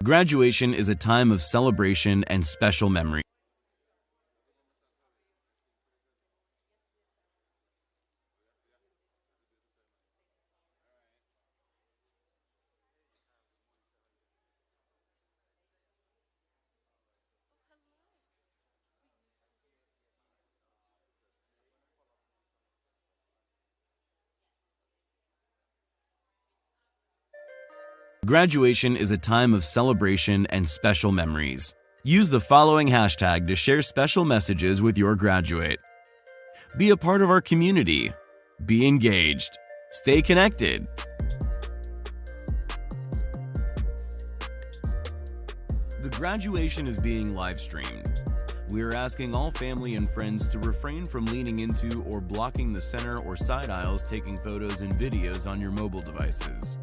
Graduation is a time of celebration and special memory. Graduation is a time of celebration and special memories. Use the following hashtag to share special messages with your graduate. Be a part of our community. Be engaged. Stay connected. The graduation is being live streamed. We are asking all family and friends to refrain from leaning into or blocking the center or side aisles taking photos and videos on your mobile devices.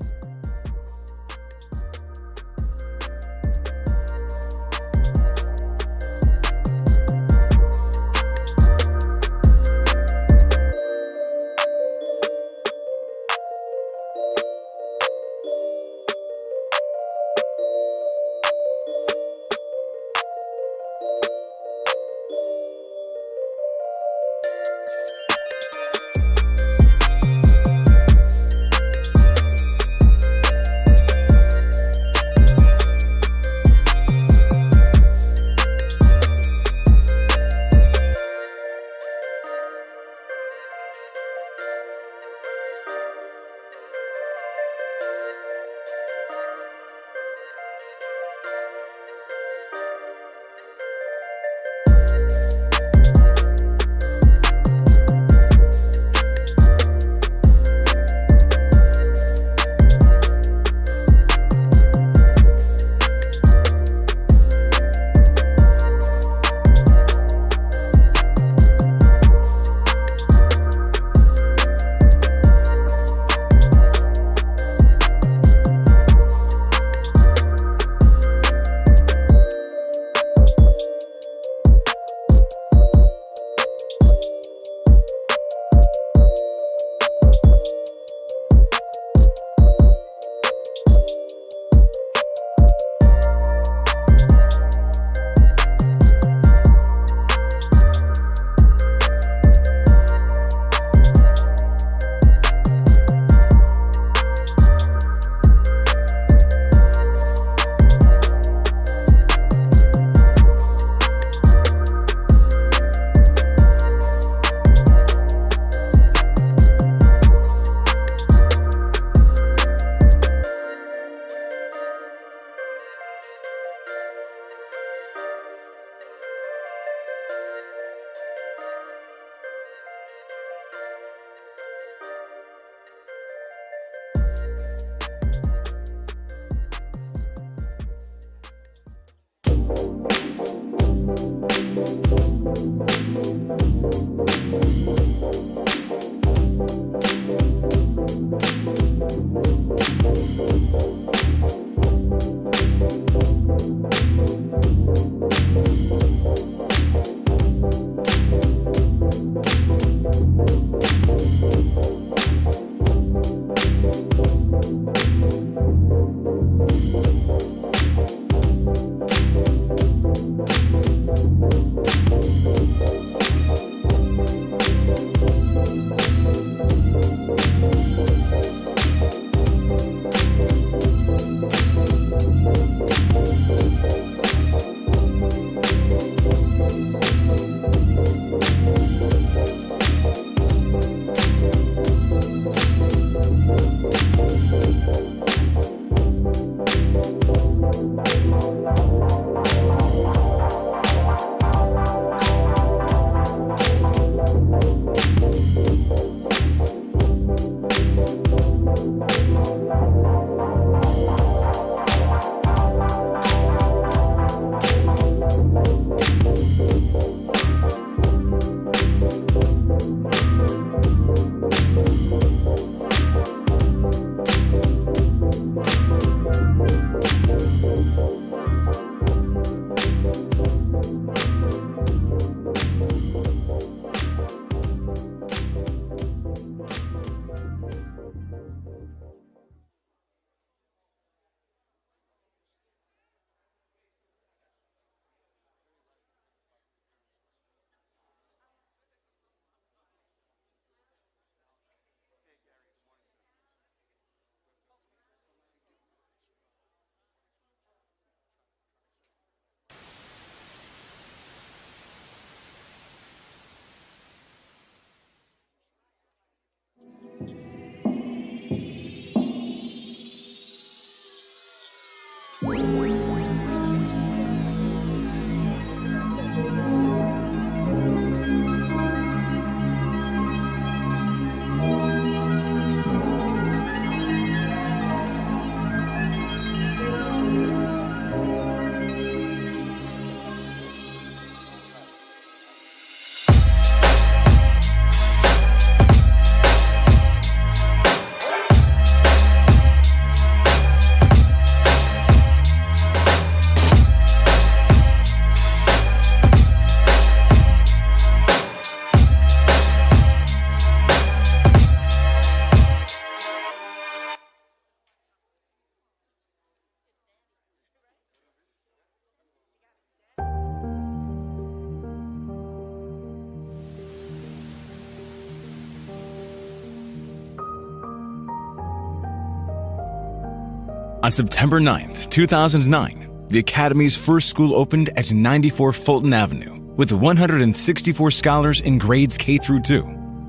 On September 9th, 2009, the Academy's first school opened at 94 Fulton Avenue with 164 scholars in grades K through 2.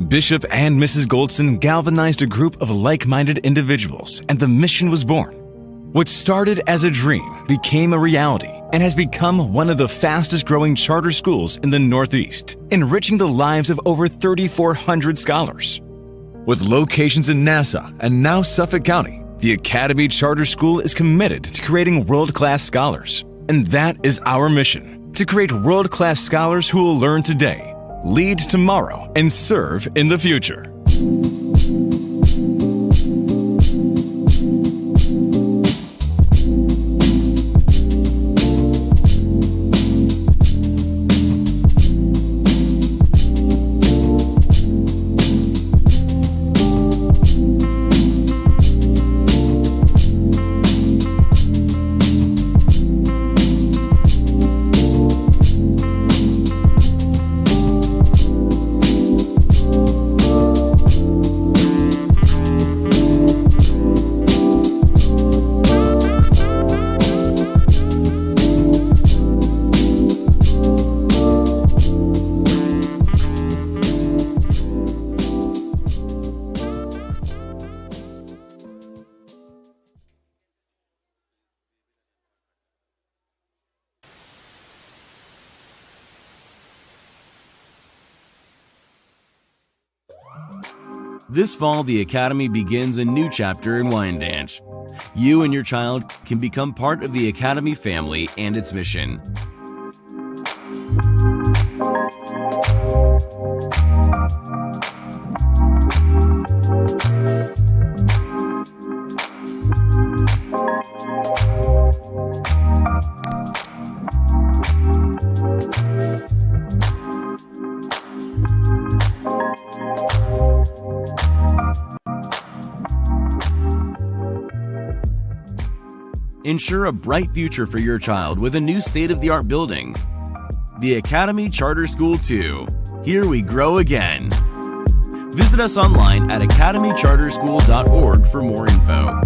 Bishop and Mrs. Goldson galvanized a group of like-minded individuals, and the mission was born. What started as a dream became a reality and has become one of the fastest-growing charter schools in the Northeast, enriching the lives of over 3,400 scholars. With locations in Nassau and now Suffolk County, the Academy Charter School is committed to creating world-class scholars. And that is our mission, to create world-class scholars who will learn today, lead tomorrow, and serve in the future. This fall, the Academy begins a new chapter in Wyandanch. You and your child can become part of the Academy family and its mission. Ensure a bright future for your child with a new state-of-the-art building. The Academy Charter School 2. Here we grow again. Visit us online at academycharterschool.org for more info.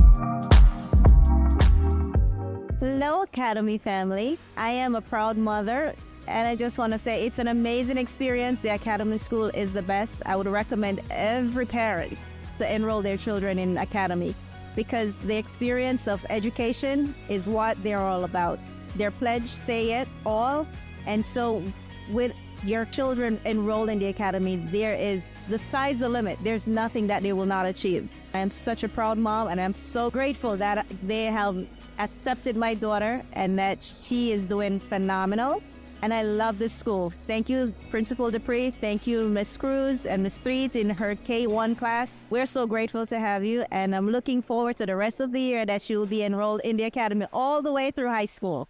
Hello, Academy family. I am a proud mother, and I just want to say it's an amazing experience. The Academy School is the best. I would recommend every parent to enroll their children in Academy, because the experience of education is what they're all about. Their pledge say it all, and so with your children enrolled in the Academy, the sky's the limit. There's nothing that they will not achieve. I am such a proud mom, and I'm so grateful that they have accepted my daughter and that she is doing phenomenal. And I love this school. Thank you, Principal Dupree. Thank you, Miss Cruz and Miss Street in her K1 class. We're so grateful to have you, and I'm looking forward to the rest of the year that she will be enrolled in the Academy all the way through high school.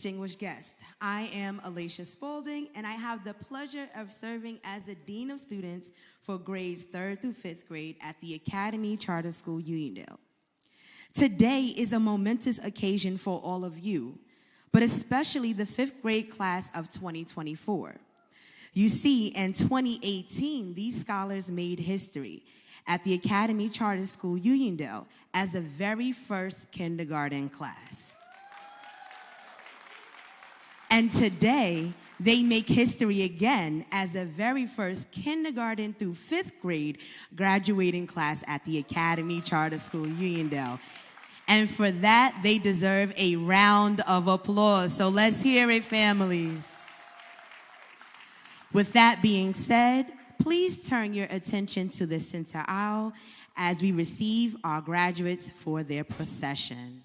distinguished guests. I am Alicia Spaulding, and I have the pleasure of serving as the Dean of Students for grades 3rd through 5th grade at the Academy Charter School, Uniondale. Today is a momentous occasion for all of you, but especially the 5th grade class of 2024. You see, in 2018, these scholars made history at the Academy Charter School, Uniondale, as the very first kindergarten class. And today, they make history again as the very first kindergarten through 5th grade graduating class at the Academy Charter School, Uniondale. And for that, they deserve a round of applause. So let's hear it, families. With that being said, please turn your attention to the center aisle as we receive our graduates for their procession.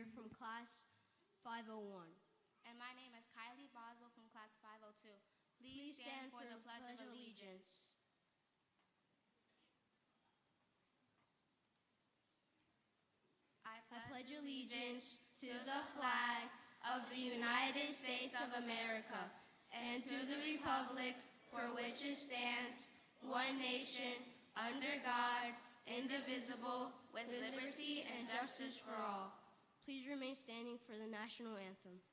here from class 501. And my name is Kylie Boswell from class 502. Please stand for the Pledge of Allegiance. I pledge allegiance to the flag of the United States of America and to the republic for which it stands, one nation, under God, indivisible, with liberty and justice for all. Please remain standing for the national anthem.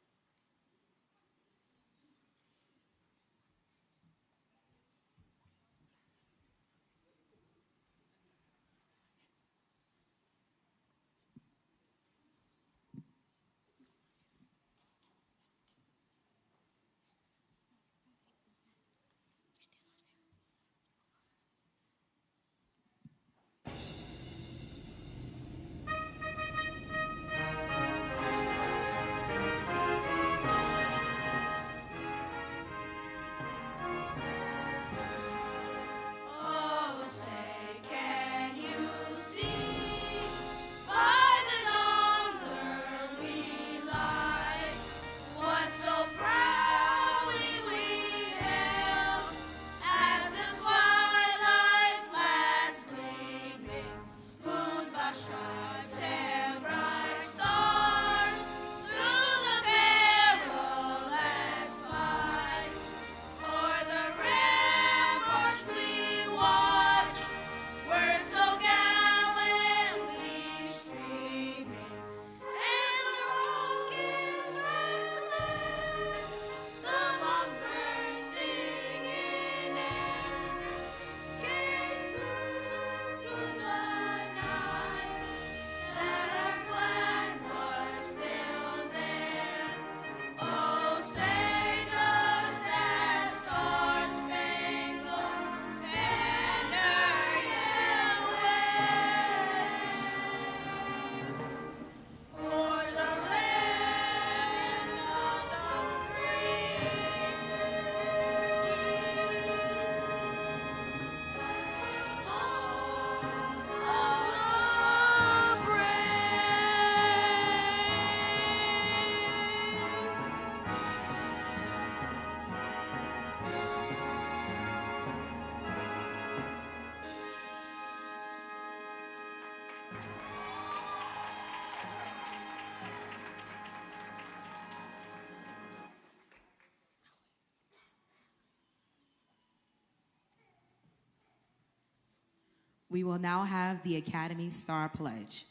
We will now have the Academy Star Pledge.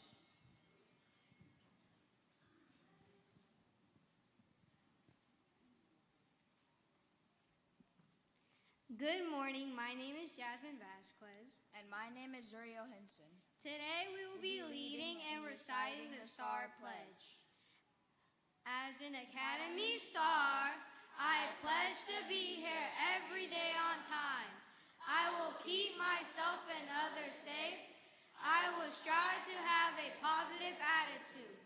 Good morning, my name is Jasmine Vasquez. And my name is Zuriel Hinson. Today we will be leading and reciting the Star Pledge. As an Academy Star, I pledge to be here every day on time. I will keep myself and others safe. I will strive to have a positive attitude.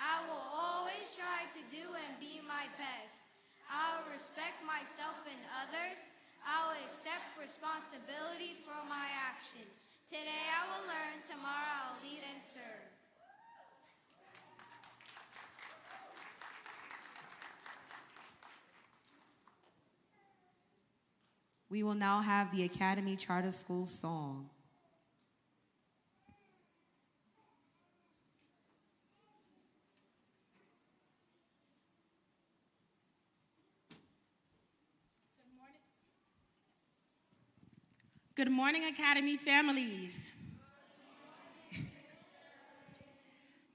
I will always try to do and be my best. I will respect myself and others. I will accept responsibilities for my actions. Today I will learn, tomorrow I will lead and serve. We will now have the Academy Charter School song. Good morning, Academy families.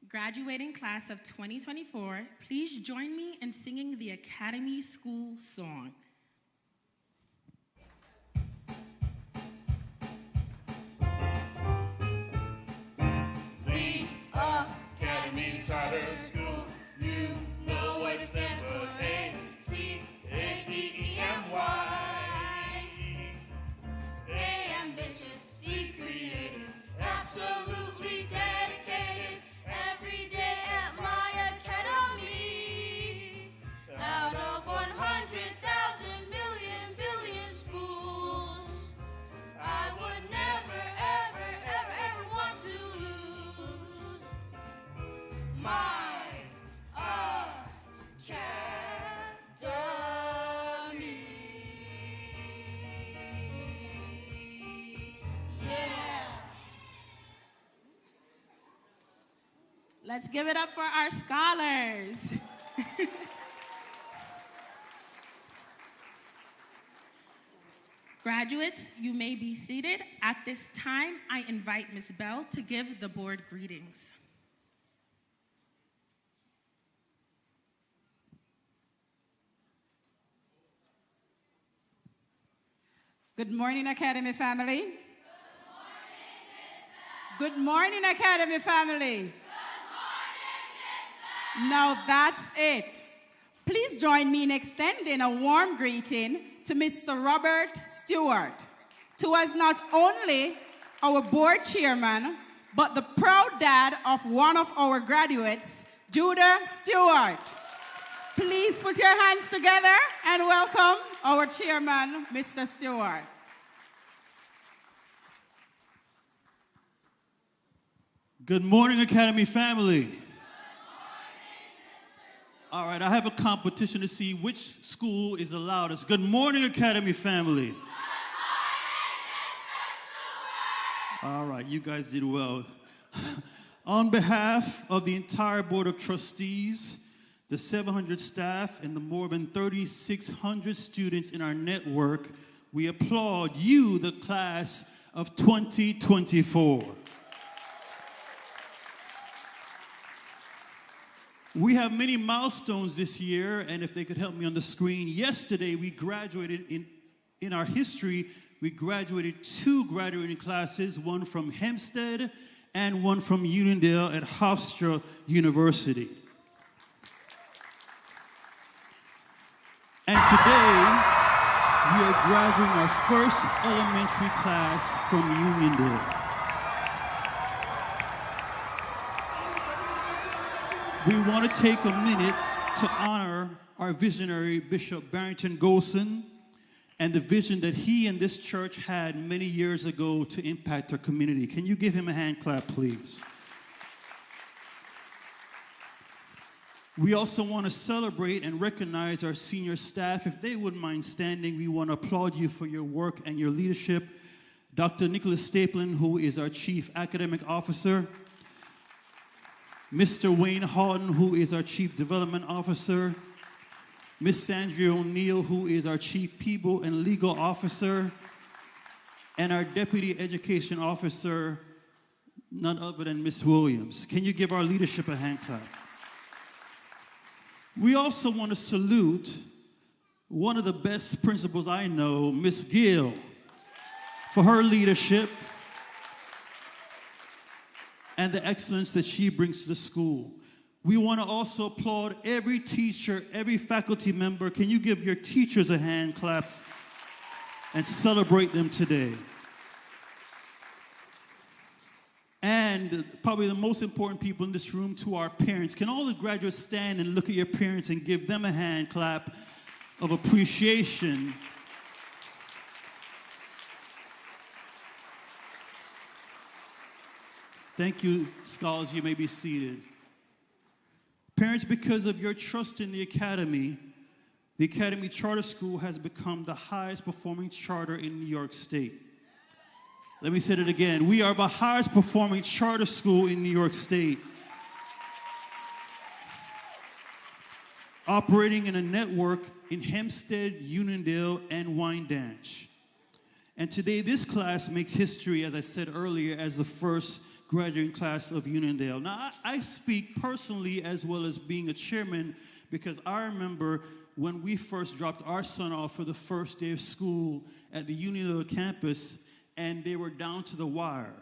Graduating class of 2024, please join me in singing the Academy School song. The Academy Charter School, you know what it stands for. A-C-A-D-E-M-Y. A, ambitious, C, creative, absolutely dedicated, every day at my academy. Out of 100,000 million billion schools, I would never, ever, ever, ever want to lose my Let's give it up for our scholars. Graduates, you may be seated. At this time, I invite Ms. Bell to give the board greetings. Good morning, Academy family. Good morning, Academy family. Good morning, Giselle. Now that's it. Please join me in extending a warm greeting to Mr. Robert Stewart, who is not only our board chairman, but the proud dad of one of our graduates, Judah Stewart. Please put your hands together and welcome our chairman, Mr. Stewart. Good morning, Academy family. All right, I have a competition to see which school is the loudest. Good morning, Academy family. Good morning, all right, you guys did well. On behalf of the entire Board of Trustees, the 700 staff, and the more than 3,600 students in our network, we applaud you, the class of 2024. We have many milestones this year, and if they could help me on the screen, yesterday we graduated in our history, we graduated 2 graduating classes, one from Hempstead and one from Uniondale at Hofstra University. And today, we are graduating our first elementary class from Uniondale. We want to take a minute to honor our visionary Bishop Barrington Goldson and the vision that he and this church had many years ago to impact our community. Can you give him a hand clap, please? We also want to celebrate and recognize our senior staff. If they wouldn't mind standing, we want to applaud you for your work and your leadership. Dr. Nicholas Stapelton, who is our Chief Academic Officer. Mr. Wayne Houghton, who is our Chief Development Officer. Ms. Sandra O'Neill, who is our Chief People and Legal Officer. And our Deputy Education Officer, none other than Ms. Williams. Can you give our leadership a hand clap? We also want to salute one of the best principals I know, Ms. Gill, for her leadership and the excellence that she brings to the school. We want to also applaud every teacher, every faculty member. Can you give your teachers a hand clap and celebrate them today? And probably the most important people in this room, to our parents. Can all the graduates stand and look at your parents and give them a hand clap of appreciation? Thank you, scholars. You may be seated. Parents, because of your trust in the Academy Charter School has become the highest performing charter in New York State. Let me say it again. We are the highest performing charter school in New York State, operating in a network in Hempstead, Uniondale, and Wyandanch. And today, this class makes history, as I said earlier, as the first graduating class of Uniondale. Now, I speak personally as well as being a chairman, because I remember when we first dropped our son off for the first day of school at the Uniondale campus, and they were down to the wire.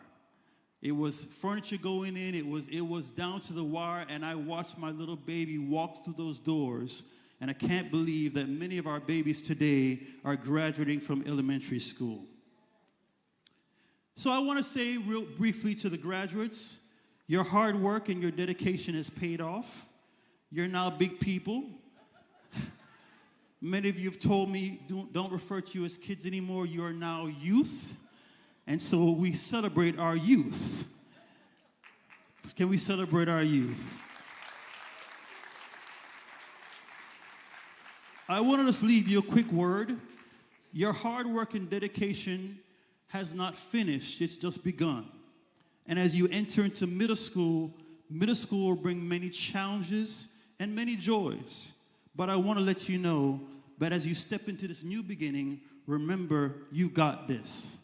It was furniture going in, it was down to the wire, and I watched my little baby walk through those doors, and I can't believe that many of our babies today are graduating from elementary school. So I want to say real briefly to the graduates, your hard work and your dedication has paid off. You're now big people. Many of you have told me, don't refer to you as kids anymore. You are now youth. And so we celebrate our youth. Can we celebrate our youth? I want to just leave you a quick word. Your hard work and dedication has not finished, it's just begun. And as you enter into middle school, Middle school will bring many challenges and many joys. But I want to let you know that as you step into this new beginning, remember, you got this.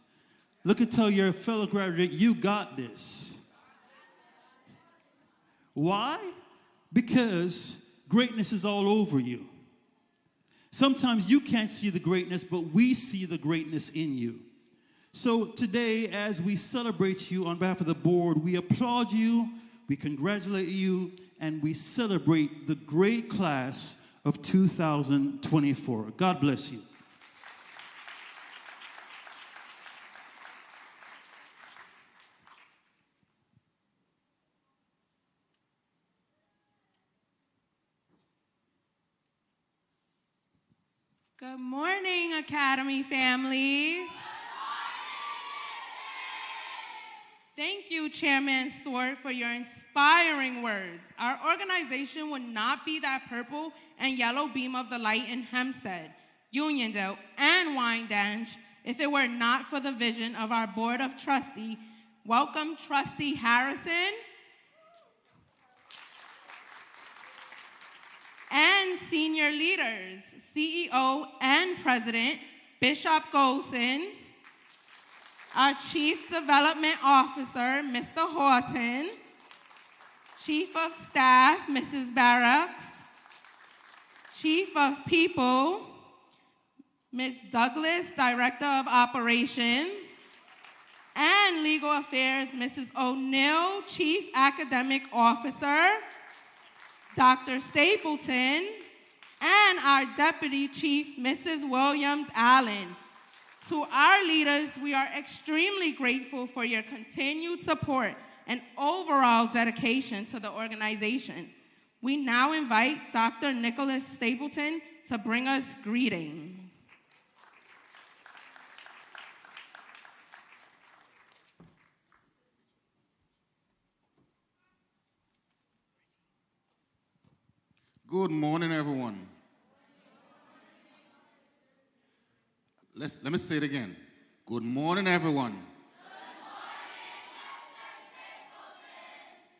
Look and tell your fellow graduate, you got this. Why? Because greatness is all over you. Sometimes you can't see the greatness, but we see the greatness in you. So today, as we celebrate you on behalf of the board, we applaud you, we congratulate you, and we celebrate the great class of 2024. God bless you. Good morning, Academy families. Thank you, Chairman Stewart, for your inspiring words. Our organization would not be that purple and yellow beam of the light in Hempstead, Uniondale, and Wyandanch if it were not for the vision of our Board of Trustees. Welcome, Trustee Harrison. And senior leaders, CEO and President Bishop Goldson, our Chief Development Officer, Mr. Horton, Chief of Staff, Mrs. Barracks, Chief of People, Ms. Douglas, Director of Operations, and Legal Affairs, Mrs. O'Neill, Chief Academic Officer, Dr. Stapleton, and our Deputy Chief, Mrs. Williams-Allen. To our leaders, we are extremely grateful for your continued support and overall dedication to the organization. We now invite Dr. Nicholas Stapleton to bring us greetings. Good morning, everyone. Let me say it again. Good morning, everyone. Good morning,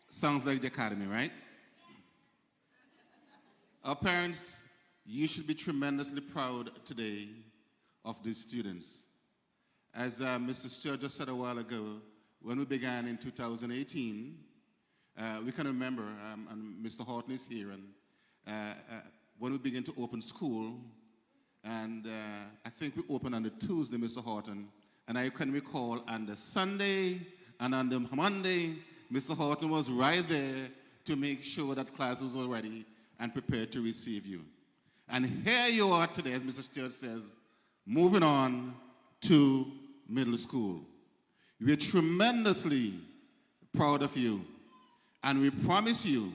Mr. Sounds like the academy, right? Our parents, you should be tremendously proud today of these students. As Mr. Stewart just said a while ago, when we began in 2018, we can remember, and Mr. Horton is here, and when we began to open school, and I think we opened on the Tuesday, Mr. Horton, and I can recall on the Sunday and on the Monday, Mr. Horton was right there to make sure that class was all ready and prepared to receive you. And here you are today, as Mr. Stewart says, moving on to middle school. We're tremendously proud of you, and we promise you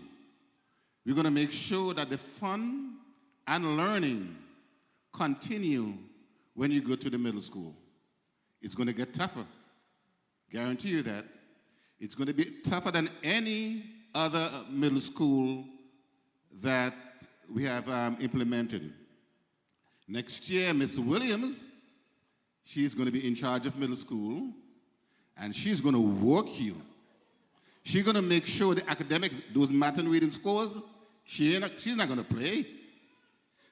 we're going to make sure that the fun and learning continue when you go to the middle school. It's going to get tougher. Guarantee you that. It's going to be tougher than any other middle school that we have implemented. Next year, Ms. Williams, she's going to be in charge of middle school, and she's going to work you. She's going to make sure the academics, those math and reading scores, she's not going to play.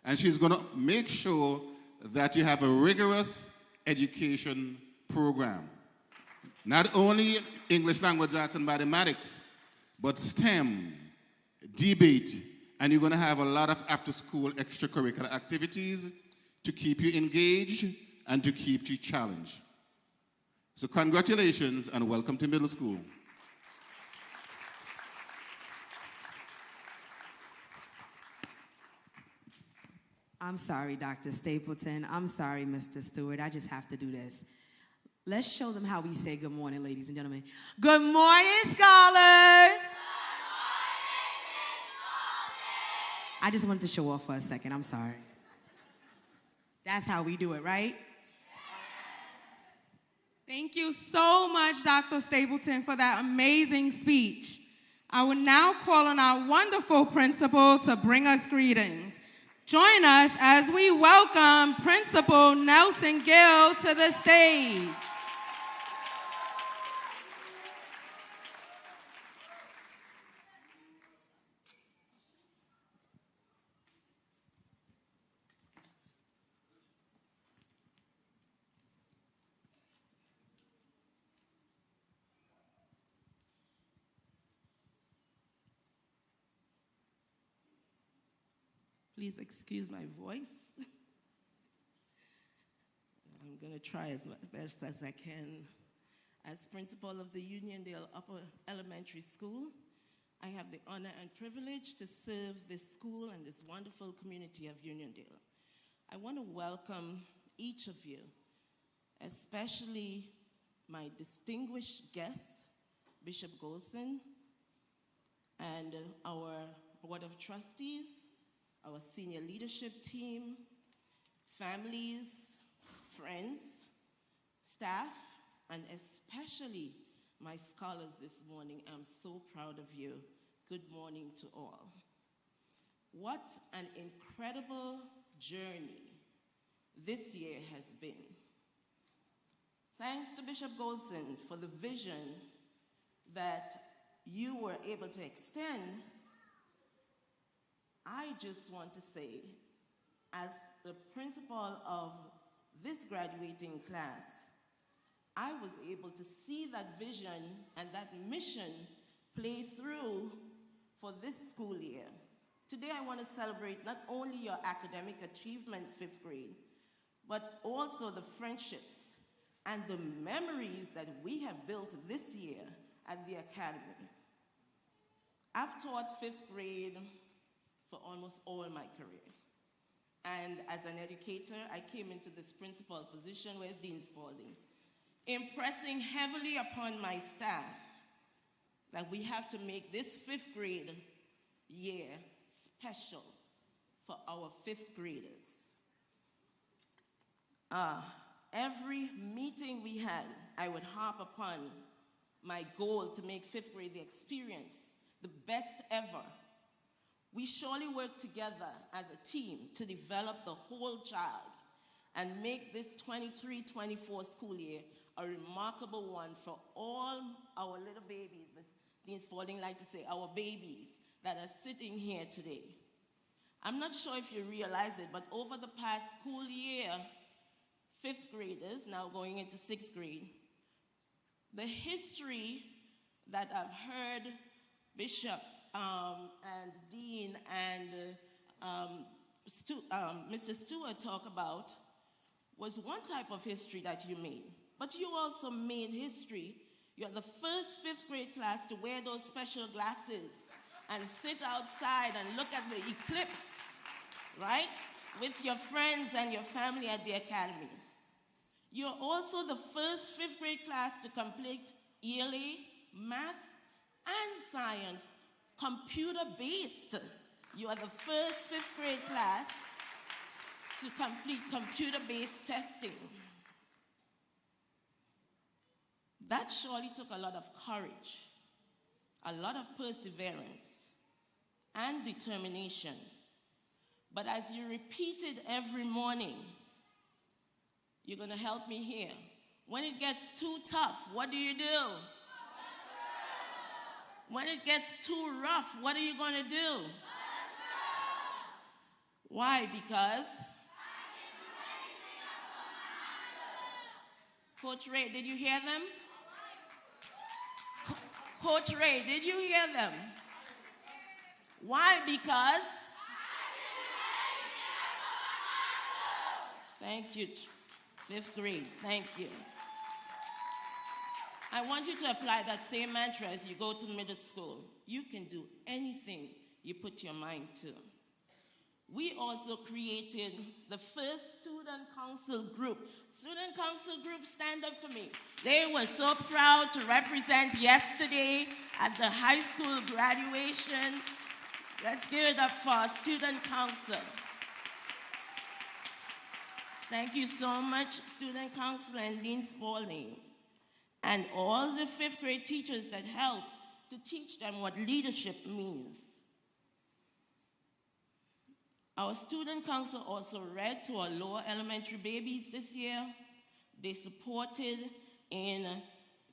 And she's going to make sure that you have a rigorous education program. Not only English language arts and mathematics, but STEM, debate, and you're going to have a lot of after-school extracurricular activities to keep you engaged and to keep you challenged. So congratulations and welcome to middle school. I'm sorry, Dr. Stapleton. I'm sorry, Mr. Stewart. I just have to do this. Let's show them how we say good morning, ladies and gentlemen. Good morning, scholars. Good morning, Miss I just wanted to show off for a second. I'm sorry. That's how we do it, right? Thank you so much, Dr. Stapleton, for that amazing speech. I will now call on our wonderful principal to bring us greetings. Join us as we welcome Principal Nelson-Gill to the stage. Please excuse my voice. I'm going to try as best as I can. As principal of the Uniondale Upper Elementary School, I have the honor and privilege to serve this school and this wonderful community of Uniondale. I want to welcome each of you, especially my distinguished guests, Bishop Goldson, and our Board of Trustees, our senior leadership team, families, friends, staff, and especially my scholars this morning. I'm so proud of you. Good morning to all. What an incredible journey this year has been. Thanks to Bishop Goldson for the vision that you were able to extend. I just want to say, as the principal of this graduating class, I was able to see that vision and that mission play through for this school year. Today I want to celebrate not only your academic achievements, 5th grade, but also the friendships and the memories that we have built this year at the Academy. I've taught 5th grade for almost all my career. And as an educator, I came into this principal position with Dean Spalding, impressing heavily upon my staff that we have to make this 5th grade year special for our 5th graders. Every meeting we had, I would harp upon my goal to make 5th grade the experience, the best ever. We surely work together as a team to develop the whole child and make this 23-24 school year a remarkable one for all our little babies, Ms. Dean Spalding like to say, our babies that are sitting here today. I'm not sure if you realize it, but over the past school year, 5th graders, now going into 6th grade, the history that I've heard Bishop and Dean and Mr. Stewart talk about was one type of history that you made. But you also made history. You're the first 5th grade class to wear those special glasses and sit outside and look at the eclipse, right? With your friends and your family at the Academy. You're also the first 5th grade class to complete ELA, math, and science, computer-based. You are the first 5th grade class to complete computer-based testing. That surely took a lot of courage, a lot of perseverance, and determination. But as you repeated every morning, you're going to help me here. When it gets too tough, what do you do? When it gets too rough, what are you going to do? Why? Because? Coach Ray, did you hear them? Coach Ray, did you hear them? Why? Because? Thank you, 5th grade, thank you. I want you to apply that same mantra as you go to middle school. You can do anything you put your mind to. We also created the first student council group. Student council group, stand up for me. They were so proud to represent yesterday at the high school graduation. Let's give it up for our student council. Thank you so much, student council and Dean Spalding, and all the 5th grade teachers that helped to teach them what leadership means. Our student council also read to our lower elementary babies this year. They supported in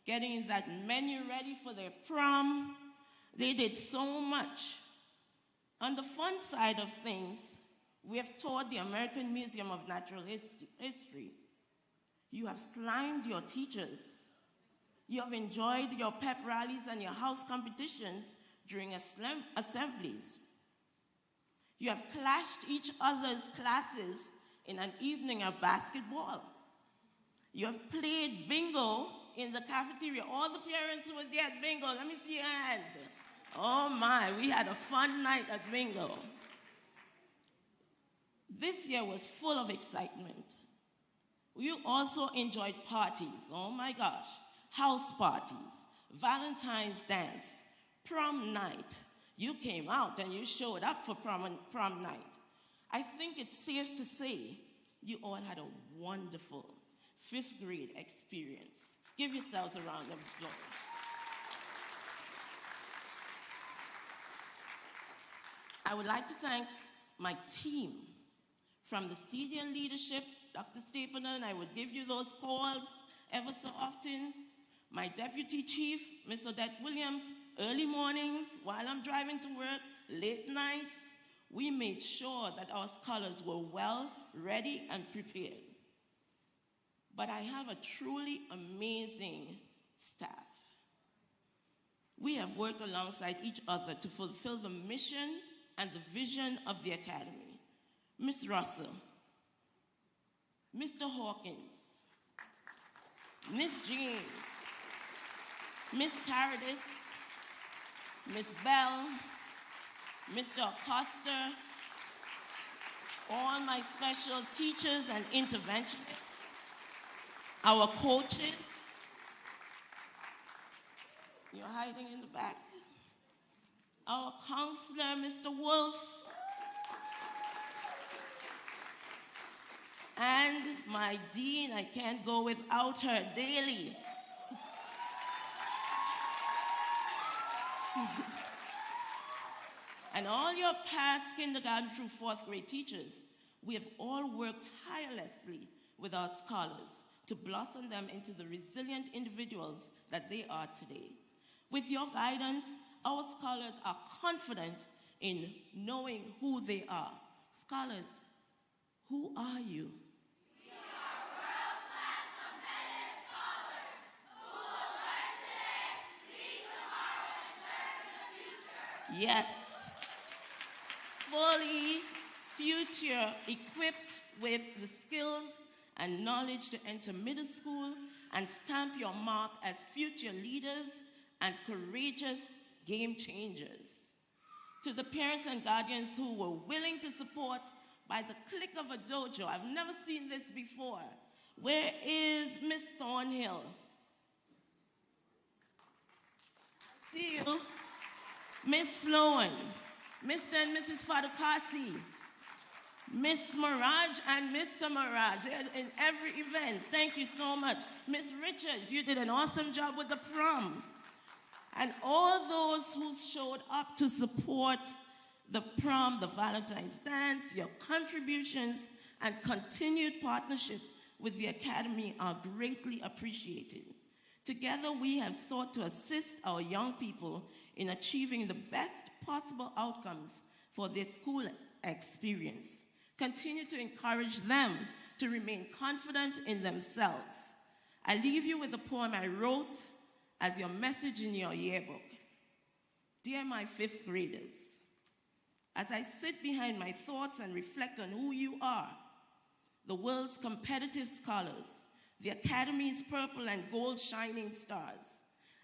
getting that menu ready for their prom. They did so much. On the fun side of things, we have toured the American Museum of Natural History. You have slimed your teachers. You have enjoyed your pep rallies and your house competitions during assemblies. You have clashed each other's classes in an evening of basketball. You have played bingo in the cafeteria. All the parents who were there at bingo, let me see your hands. Oh my, we had a fun night at bingo. This year was full of excitement. You also enjoyed parties, oh my gosh, house parties, Valentine's dance, prom night. You came out and you showed up for prom night. I think it's safe to say you all had a wonderful 5th grade experience. Give yourselves a round of applause. I would like to thank my team from the senior leadership, Dr. Stapelton. I would give you those calls ever so often. My deputy chief, Ms. Odette Williams, early mornings while I'm driving to work, late nights, we made sure that our scholars were well, ready, and prepared. But I have a truly amazing staff. We have worked alongside each other to fulfill the mission and the vision of the Academy. Ms. Russell, Mr. Hawkins, Ms. James, Ms. Caradis, Ms. Bell, Mr. Acosta, all my special teachers and interventionists, our coaches, you're hiding in the back, our counselor, Mr. Wolf, and my dean, I can't go without her, Daly. And all your past kindergarten through 4th grade teachers, we have all worked tirelessly with our scholars to blossom them into the resilient individuals that they are today. With your guidance, our scholars are confident in knowing who they are. Scholars, who are you? We are world-class competitive scholars who will learn today, lead tomorrow, and serve in the future. Yes. Fully future equipped with the skills and knowledge to enter middle school and stamp your mark as future leaders and courageous game changers. To the parents and guardians who were willing to support by the click of a dojo, I've never seen this before. Where is Miss Thornhill? See you. Miss Sloan, Mr. and Mrs. Fadukasi, Miss Mirage and Mr. Mirage in every event. Thank you so much. Miss Richards, you did an awesome job with the prom. And all those who showed up to support the prom, the Valentine's dance, your contributions and continued partnership with the Academy are greatly appreciated. Together, we have sought to assist our young people in achieving the best possible outcomes for their school experience. Continue to encourage them to remain confident in themselves. I leave you with a poem I wrote as your message in your yearbook. Dear my 5th graders, as I sit behind my thoughts and reflect on who you are, the world's competitive scholars, the Academy's purple and gold shining stars,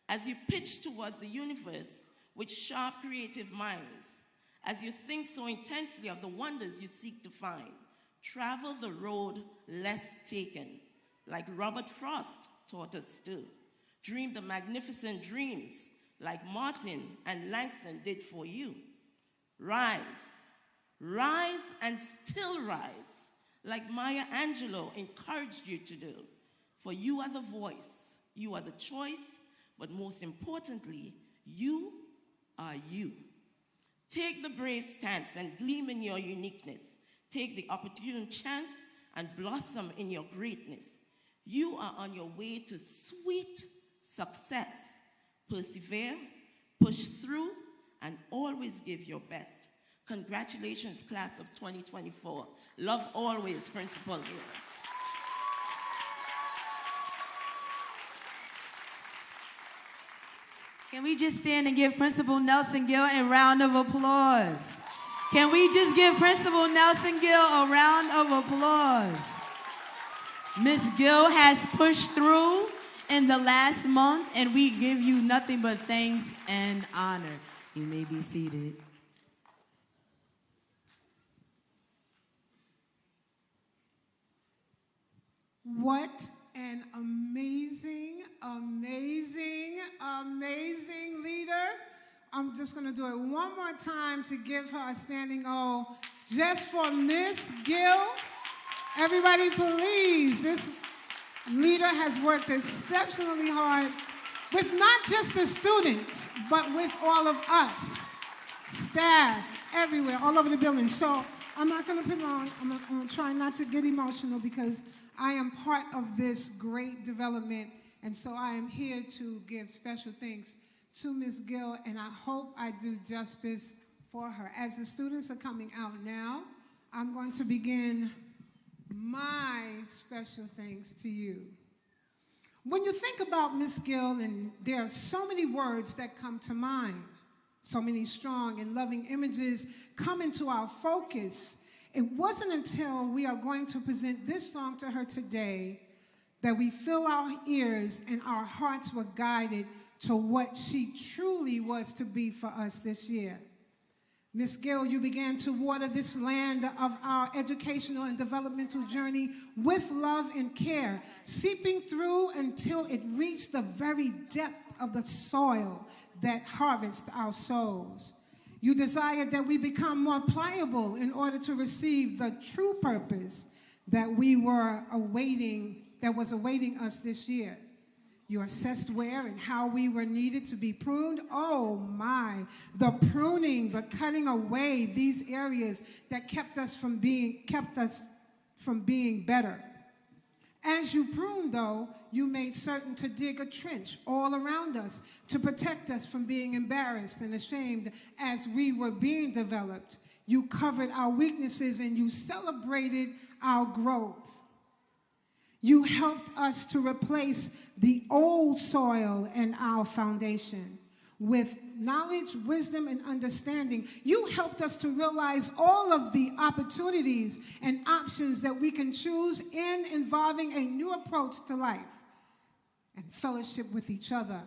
as you pitch towards the universe with sharp creative minds, as you think so intensely of the wonders you seek to find, travel the road less taken, like Robert Frost taught us to. Dream the magnificent dreams like Martin and Langston did for you. Rise, rise and still rise, like Maya Angelou encouraged you to do. For you are the voice, you are the choice, but most importantly, you are you. Take the brave stance and gleam in your uniqueness. Take the opportune chance and blossom in your greatness. You are on your way to sweet success. Persevere, push through, and always give your best. Congratulations, class of 2024. Love always, Principal Gill. Can we just stand and give Principal Nelson-Gill a round of applause? Can we just give Principal Nelson-Gill a round of applause? Miss Gill has pushed through in the last month, and we give you nothing but thanks and honor. You may be seated. What an amazing, amazing, amazing leader. I'm just going to do it one more time to give her a standing O just for Miss Gill. Everybody, please. This leader has worked exceptionally hard with not just the students, but with all of us, staff, everywhere, all over the building. So I'm not going to prolong. I'm going to try not to get emotional because I am part of this great development, and so I am here to give special thanks to Ms. Gill, and I hope I do justice for her. As the students are coming out now, I'm going to begin my special thanks to you. When you think about Ms. Gill, and there are so many words that come to mind, so many strong and loving images come into our focus, it wasn't until we are going to present this song to her today that we fill our ears and our hearts were guided to what she truly was to be for us this year. Ms. Gill, you began to water this land of our educational and developmental journey with love and care, seeping through until it reached the very depth of the soil that harvests our souls. You desired that we become more pliable in order to receive the true purpose that we were awaiting, that was awaiting us this year. You assessed where and how we were needed to be pruned. Oh my, the pruning, the cutting away these areas that kept us from being better. As you pruned, though, you made certain to dig a trench all around us to protect us from being embarrassed and ashamed as we were being developed. You covered our weaknesses and you celebrated our growth. You helped us to replace the old soil and our foundation with knowledge, wisdom, and understanding. You helped us to realize all of the opportunities and options that we can choose in involving a new approach to life and fellowship with each other.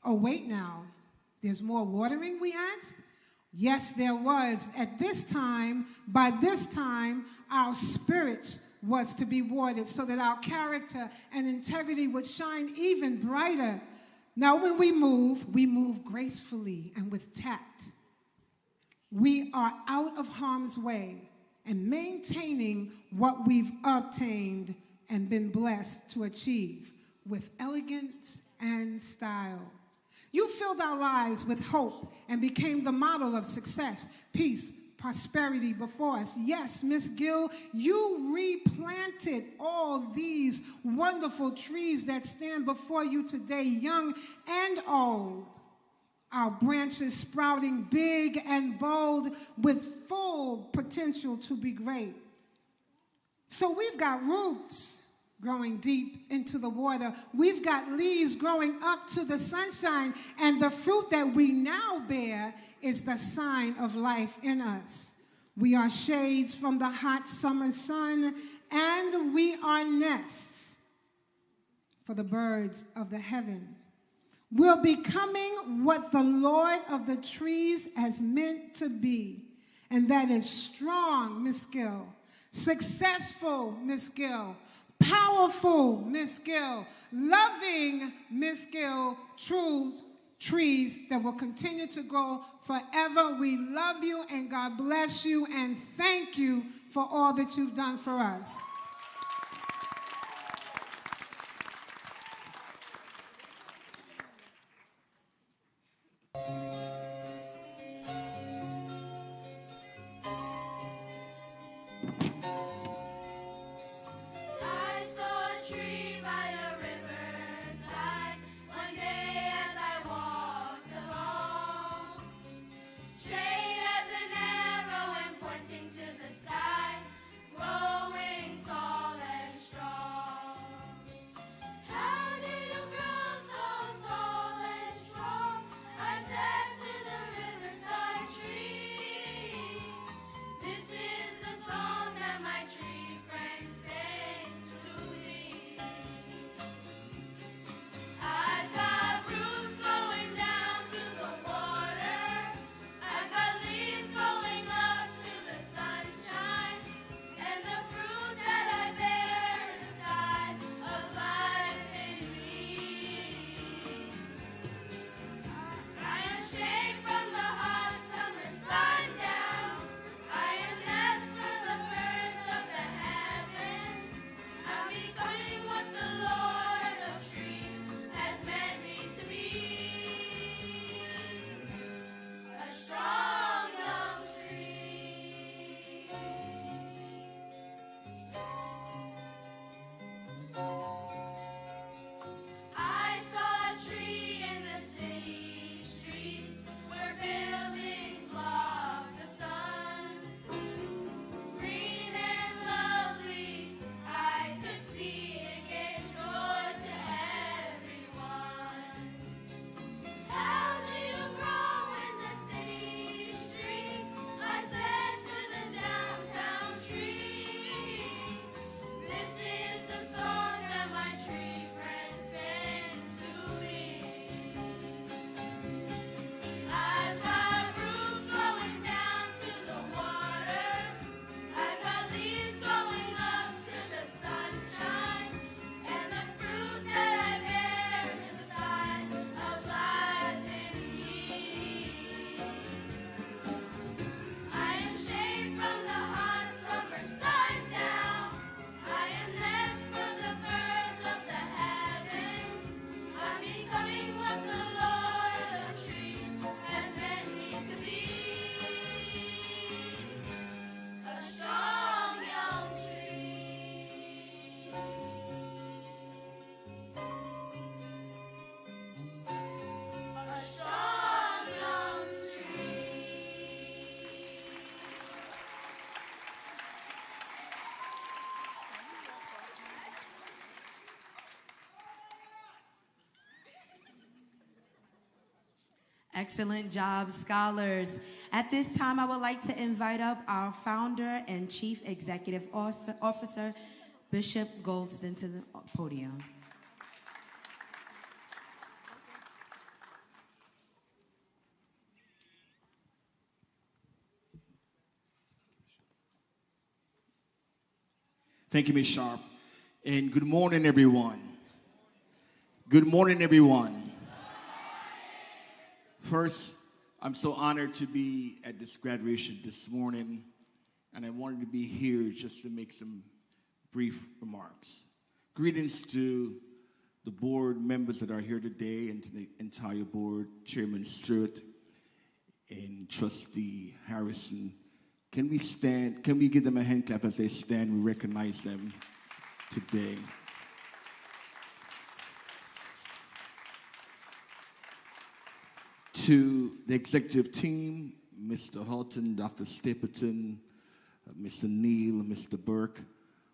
Oh, wait now, there's more watering, we asked? Yes, there was. At this time, by this time, our spirits was to be watered so that our character and integrity would shine even brighter. Now when we move gracefully and with tact. We are out of harm's way and maintaining what we've obtained and been blessed to achieve with elegance and style. You filled our lives with hope and became the model of success, peace, prosperity before us. Yes, Miss Gill, you replanted all these wonderful trees that stand before you today, young and old. Our branches sprouting big and bold with full potential to be great. So we've got roots growing deep into the water. We've got leaves growing up to the sunshine, and the fruit that we now bear is the sign of life in us. We are shades from the hot summer sun, and we are nests for the birds of the heaven. We're becoming what the Lord of the trees has meant to be, and that is strong, Miss Gill, successful, Miss Gill, powerful, Miss Gill, loving, Miss Gill, true trees that will continue to grow forever. We love you, and God bless you, and thank you for all that you've done for us. Straight as an arrow and pointing to the sky, growing tall. Excellent job, scholars. At this time, I would like to invite up our founder and Chief Executive Officer, Bishop Goldson, to the podium. Thank you, Ms. Sharp. And good morning, everyone. Good morning, everyone. First, I'm so honored to be at this graduation this morning, and I wanted to be here just to make some brief remarks. Greetings to the board members that are here today and to the entire board, Chairman Stewart and Trustee Harrison. Can we stand? Can we give them a hand clap as they stand? We recognize them today. To the executive team, Mr. Halton, Dr. Stapleton, Mr. Neal, Mr. Burke,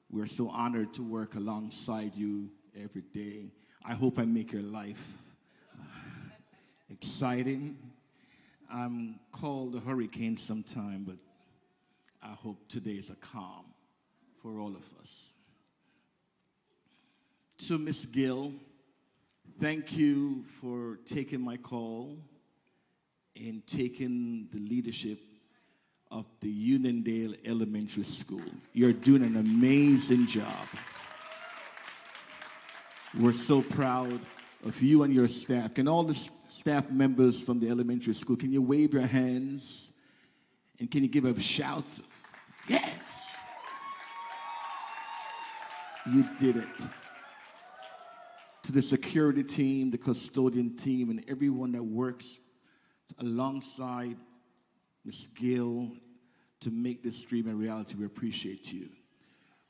we're so honored to work alongside you every day. I hope I make your life exciting. I'm called a hurricane sometime, but I hope today is a calm for all of us. To Ms. Gill, thank you for taking my call and taking the leadership of the Uniondale Elementary School. You're doing an amazing job. We're so proud of you and your staff. Can all the staff members from the elementary school, can you wave your hands and can you give a shout? Yes! You did it. To the security team, the custodian team, and everyone that works alongside Ms. Gill to make this dream a reality, we appreciate you.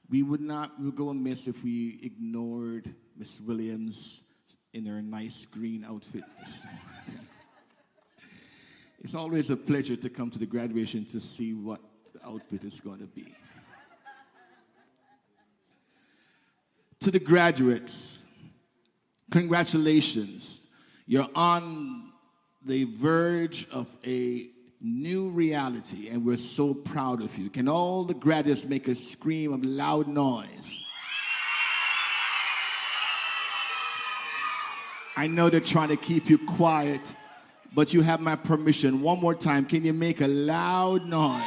We'll go amiss if we ignored Ms. Williams in her nice green outfit. It's always a pleasure to come to the graduation to see what the outfit is going to be. To the graduates, congratulations. You're on the verge of a new reality, and we're so proud of you. Can all the graduates make a scream of loud noise? I know they're trying to keep you quiet, but you have my permission. One more time, can you make a loud noise?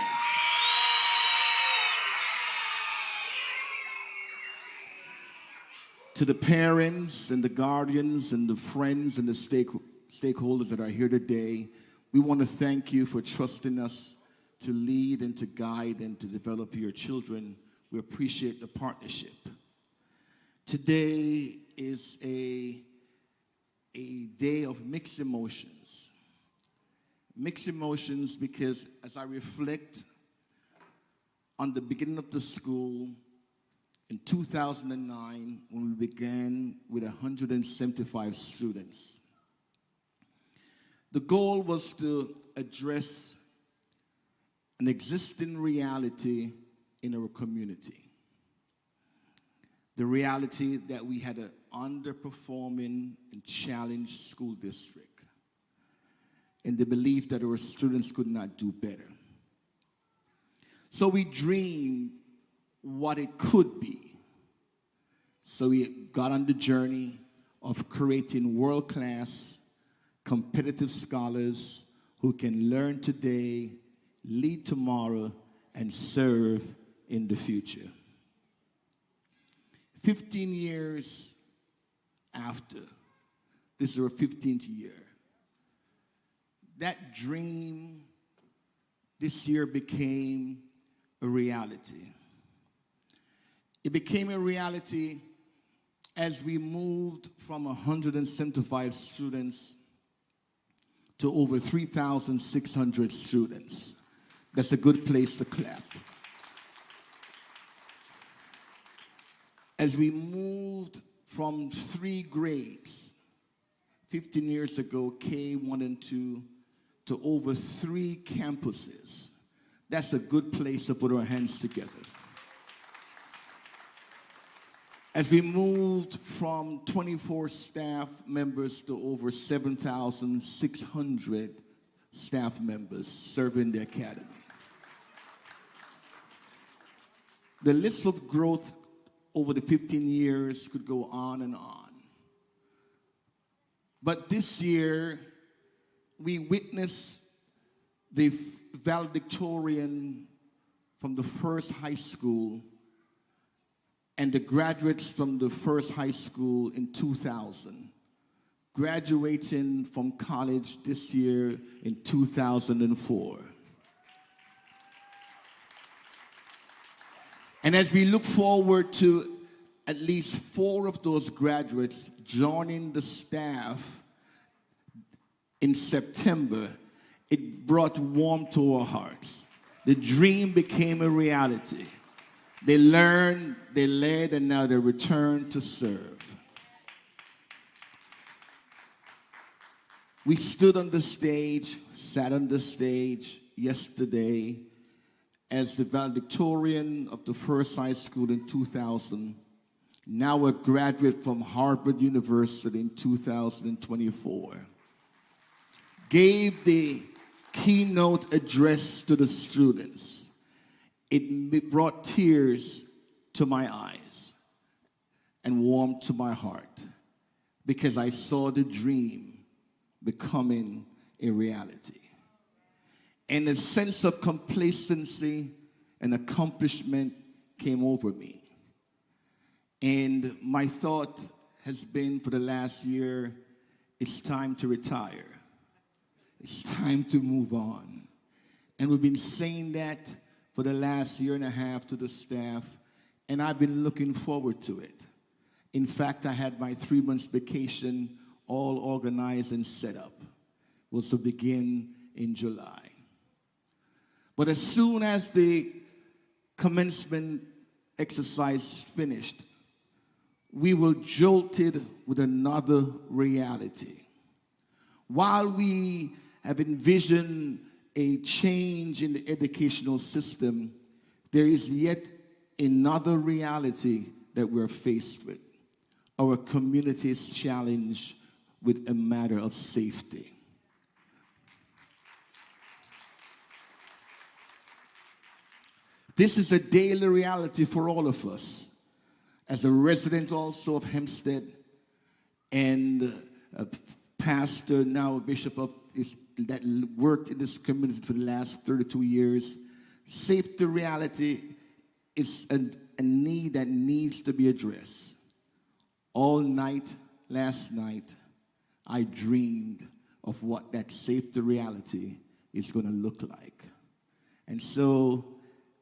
To the parents and the guardians and the friends and the stakeholders that are here today, we want to thank you for trusting us to lead and to guide and to develop your children. We appreciate the partnership. Today is a day of mixed emotions. Mixed emotions because as I reflect on the beginning of the school in 2009, when we began with 175 students, the goal was to address an existing reality in our community. The reality that we had an underperforming and challenged school district, and the belief that our students could not do better. So we dreamed what it could be. So we got on the journey of creating world-class, competitive scholars who can learn today, lead tomorrow, and serve in the future. 15 years after, this is our 15th year, that dream this year became a reality. It became a reality as we moved from 175 students to over 3,600 students. That's a good place to clap. As we moved from 3 grades, 15 years ago, K1 and 2, to over 3 campuses. That's a good place to put our hands together. as we moved from 24 staff members to over 7,600 staff members serving the academy. The list of growth over the 15 years could go on and on. But this year, we witnessed the valedictorian from the first high school and the graduates from the first high school in 2000, graduating from college this year in 2004. And as we look forward to at least 4 of those graduates joining the staff in September, it brought warmth to our hearts. The dream became a reality. They learned, they led, and now they return to serve. We stood on the stage, sat on the stage yesterday as the valedictorian of the first high school in 2000, now a graduate from Harvard University in 2024, gave the keynote address to the students. It brought tears to my eyes and warmth to my heart because I saw the dream becoming a reality. And a sense of complacency and accomplishment came over me. And my thought has been for the last year, it's time to retire. It's time to move on. And we've been saying that for the last year and a half to the staff, and I've been looking forward to it. In fact, I had my 3 months vacation all organized and set up. It was to begin in July. But as soon as the commencement exercise finished, we were jolted with another reality. While we have envisioned a change in the educational system, there is yet another reality that we're faced with. Our community is challenged with a matter of safety. This is a daily reality for all of us. As a resident also of Hempstead and a pastor, now a bishop of that worked in this community for the last 32 years, safety reality is a need that needs to be addressed. All night, last night, I dreamed of what that safety reality is going to look like. And so,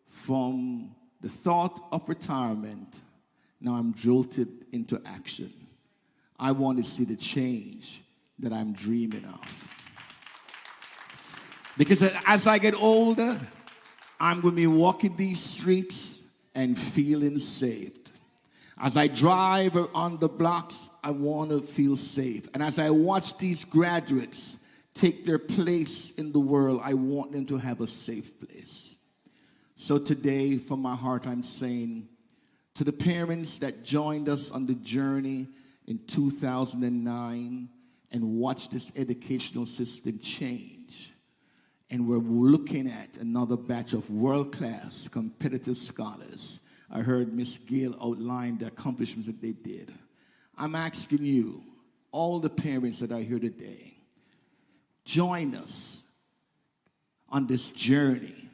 from the thought of retirement, now I'm jolted into action. I want to see the change that I'm dreaming of. Because as I get older, I'm going to be walking these streets and feeling saved. As I drive on the blocks, I want to feel safe. And as I watch these graduates take their place in the world, I want them to have a safe place. So today, from my heart, I'm saying to the parents that joined us on the journey in 2009 and watched this educational system change, and we're looking at another batch of world-class competitive scholars. I heard Ms. Gill outline the accomplishments that they did. I'm asking you, all the parents that are here today, join us on this journey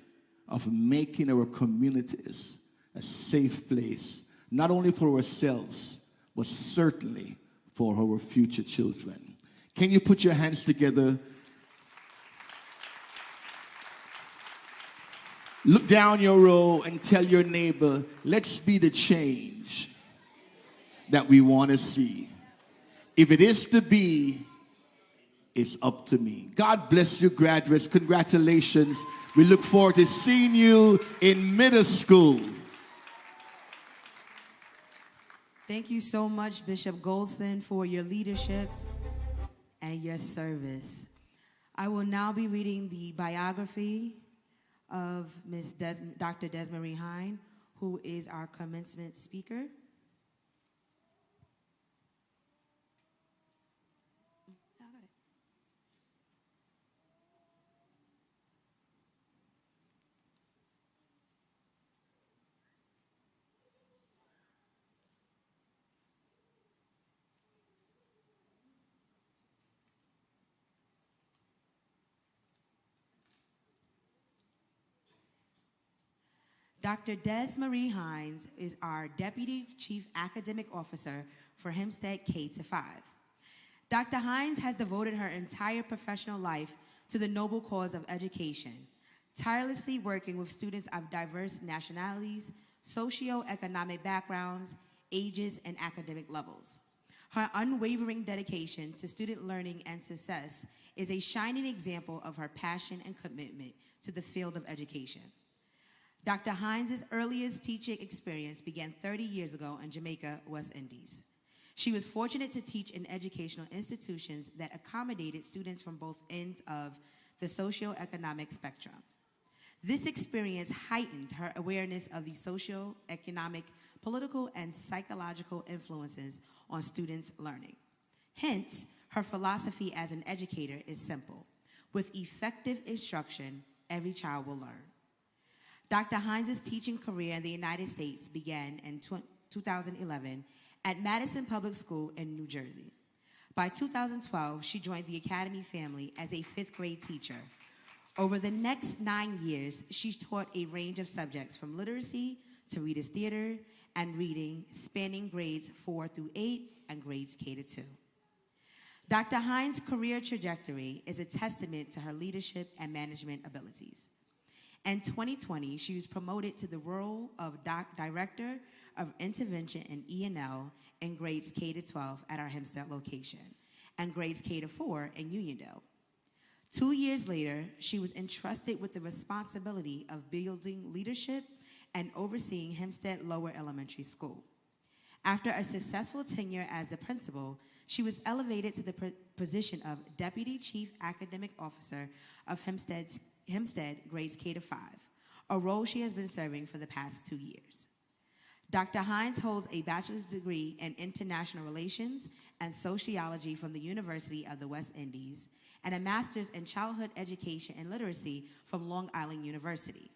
of making our communities a safe place, not only for ourselves, but certainly for our future children. Can you put your hands together? Look down your row and tell your neighbor, let's be the change that we want to see. If it is to be, it's up to me. God bless you, graduates. Congratulations. We look forward to seeing you in middle school. Thank you so much, Bishop Goldson, for your leadership and your service. I will now be reading the biography of Dr. Dezmarie Hines, who is our commencement speaker. Dr. Dezmarie Hines is our Deputy Chief Academic Officer for Hempstead K-5. Dr. Hines has devoted her entire professional life to the noble cause of education, tirelessly working with students of diverse nationalities, socioeconomic backgrounds, ages, and academic levels. Her unwavering dedication to student learning and success is a shining example of her passion and commitment to the field of education. Dr. Hines' earliest teaching experience began 30 years ago in Jamaica, West Indies. She was fortunate to teach in educational institutions that accommodated students from both ends of the socioeconomic spectrum. This experience heightened her awareness of the socioeconomic, political, and psychological influences on students' learning. Hence, her philosophy as an educator is simple. With effective instruction, every child will learn. Dr. Hines' teaching career in the United States began in 2011 at Madison Public School in New Jersey. By 2012, she joined the Academy family as a 5th grade teacher. Over the next 9 years, she taught a range of subjects from literacy to reader's theater and reading, spanning grades 4 through 8 and grades K-2. Dr. Hines' career trajectory is a testament to her leadership and management abilities. In 2020, she was promoted to the role of Director of Intervention in E&L in grades K-12 at our Hempstead location and grades K-4 in Uniondale. 2 years later, she was entrusted with the responsibility of building leadership and overseeing Hempstead Lower Elementary School. After a successful tenure as the principal, she was elevated to the position of Deputy Chief Academic Officer of Hempstead grades K-5, a role she has been serving for the past 2 years. Dr. Hines holds a bachelor's degree in international relations and sociology from the University of the West Indies and a master's in childhood education and literacy from Long Island University.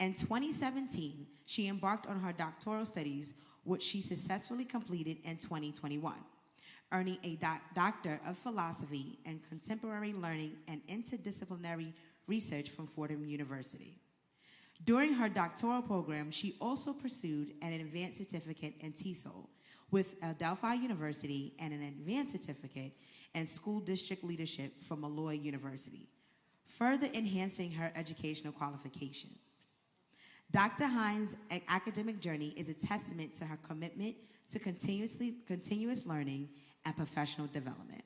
In 2017, she embarked on her doctoral studies, which she successfully completed in 2021, earning a Doctor of Philosophy in Contemporary Learning and Interdisciplinary Research from Fordham University. During her doctoral program, she also pursued an advanced certificate in TESOL with Adelphi University and an advanced certificate in school district leadership from Malloy University, further enhancing her educational qualifications. Dr. Hines' academic journey is a testament to her commitment to continuous learning and professional development.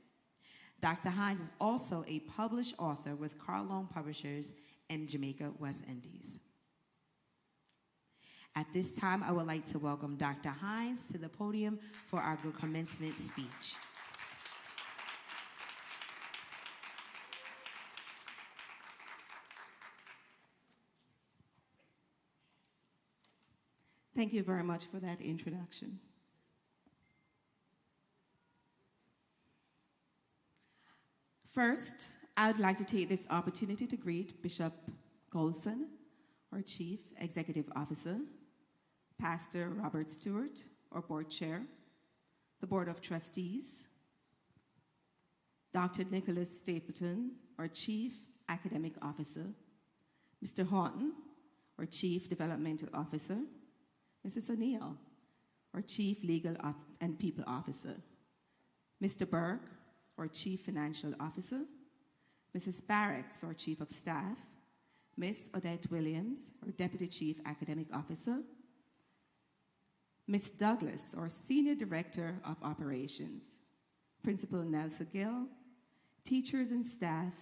Dr. Hines is also a published author with Cardain Publishers in Jamaica, West Indies. At this time, I would like to welcome Dr. Hines to the podium for our commencement speech. Thank you very much for that introduction. First, I would like to take this opportunity to greet Bishop Goldson, our Chief Executive Officer, Pastor Robert Stewart, our Board Chair, the Board of Trustees, Dr. Nicholas Stapleton, our Chief Academic Officer, Mr. Horton, our Chief Developmental Officer, Mrs. O'Neill, our Chief Legal and People Officer, Mr. Burke, our Chief Financial Officer, Mrs. Barrett, our Chief of Staff, Ms. Odette Williams, our Deputy Chief Academic Officer, Ms. Douglas, our Senior Director of Operations, Principal Nelson-Gill, teachers and staff,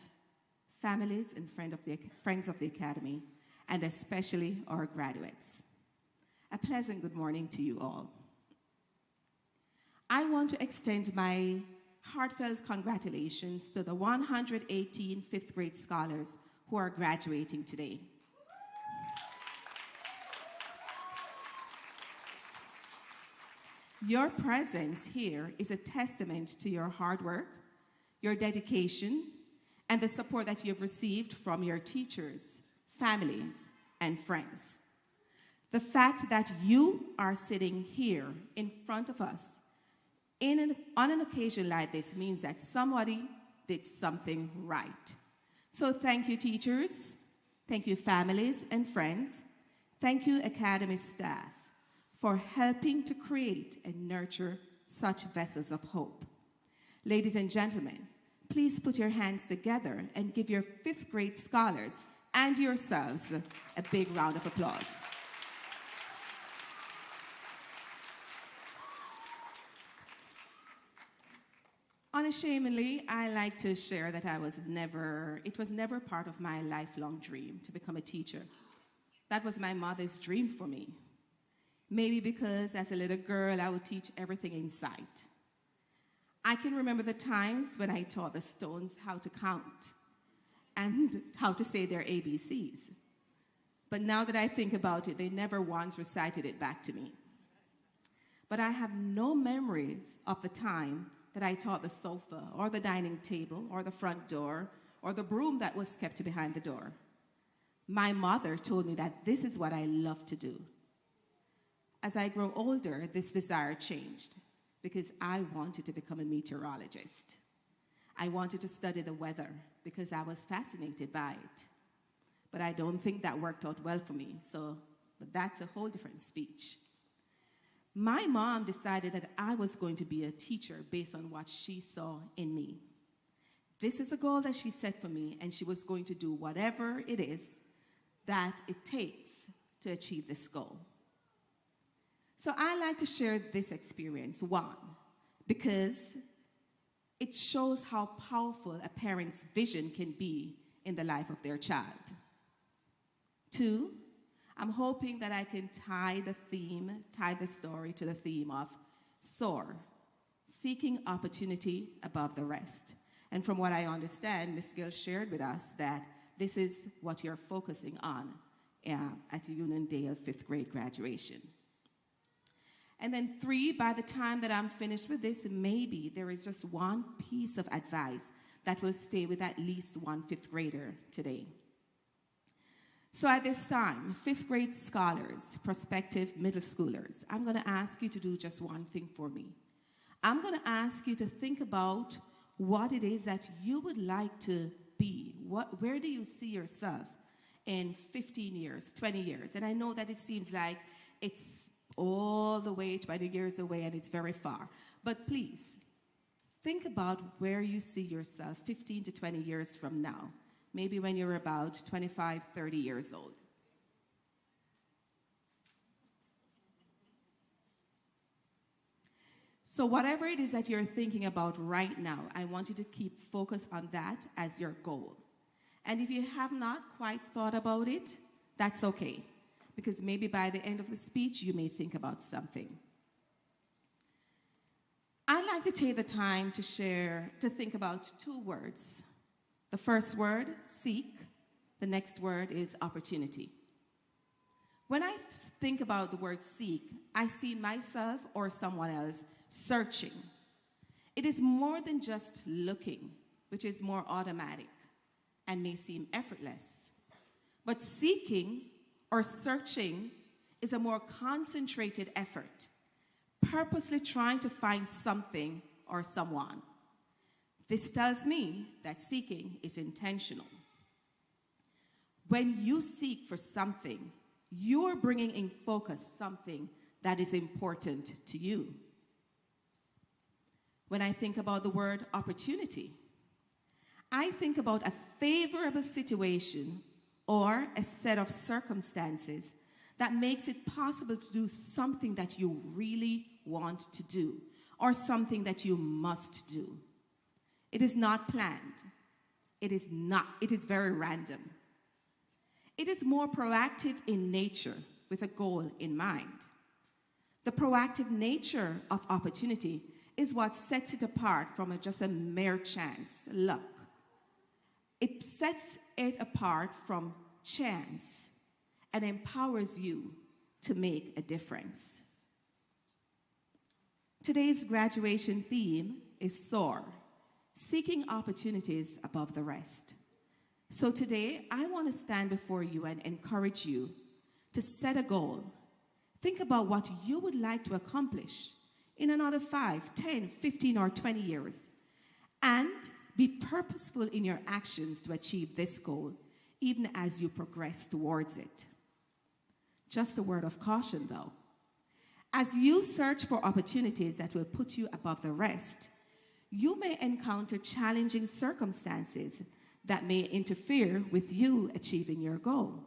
families and friends of the Academy, and especially our graduates. A pleasant good morning to you all. I want to extend my heartfelt congratulations to the 118 fifth grade scholars who are graduating today. Your presence here is a testament to your hard work, your dedication, and the support that you've received from your teachers, families, and friends. The fact that you are sitting here in front of us on an occasion like this means that somebody did something right. So thank you, teachers. Thank you, families and friends. Thank you, Academy staff, for helping to create and nurture such vessels of hope. Ladies and gentlemen, please put your hands together and give your 5th grade scholars and yourselves a big round of applause. Unashamedly, I like to share that it was never part of my lifelong dream to become a teacher. That was my mother's dream for me. Maybe because as a little girl, I would teach everything in sight. I can remember the times when I taught the stones how to count and how to say their ABCs. But now that I think about it, they never once recited it back to me. But I have no memories of the time that I taught the sofa or the dining table or the front door or the broom that was kept behind the door. My mother told me that this is what I love to do. As I grow older, this desire changed because I wanted to become a meteorologist. I wanted to study the weather because I was fascinated by it. But I don't think that worked out well for me, but that's a whole different speech. My mom decided that I was going to be a teacher based on what she saw in me. This is a goal that she set for me, and she was going to do whatever it is that it takes to achieve this goal. So I like to share this experience, one, because it shows how powerful a parent's vision can be in the life of their child. Two, I'm hoping that I can tie the story to the theme of SOAR, seeking opportunity above the rest. And from what I understand, Ms. Gill shared with us that this is what you're focusing on at the Uniondale 5th grade graduation. And then 3, by the time that I'm finished with this, maybe there is just one piece of advice that will stay with at least one 5th grader today. So at this time, 5th grade scholars, prospective middle schoolers, I'm going to ask you to do just one thing for me. I'm going to ask you to think about what it is that you would like to be. Where do you see yourself in 15 years, 20 years? And I know that it seems like it's all the way 20 years away and it's very far. But please, think about where you see yourself 15 to 20 years from now. Maybe when you're about 25, 30 years old. So whatever it is that you're thinking about right now, I want you to keep focus on that as your goal. And if you have not quite thought about it, that's okay. Because maybe by the end of the speech, you may think about something. I'd like to take the time to think about 2 words. The first word, seek. The next word is opportunity. When I think about the word seek, I see myself or someone else searching. It is more than just looking, which is more automatic and may seem effortless. But seeking or searching is a more concentrated effort, purposely trying to find something or someone. This tells me that seeking is intentional. When you seek for something, you're bringing in focus something that is important to you. When I think about the word opportunity, I think about a favorable situation or a set of circumstances that makes it possible to do something that you really want to do or something that you must do. It is not planned. It is very random. It is more proactive in nature with a goal in mind. The proactive nature of opportunity is what sets it apart from just a mere chance, luck. It sets it apart from chance and empowers you to make a difference. Today's graduation theme is SOAR, seeking opportunities above the rest. So today, I want to stand before you and encourage you to set a goal. Think about what you would like to accomplish in another 5, 10, 15, or 20 years. And be purposeful in your actions to achieve this goal, even as you progress towards it. Just a word of caution, though. As you search for opportunities that will put you above the rest, you may encounter challenging circumstances that may interfere with you achieving your goal.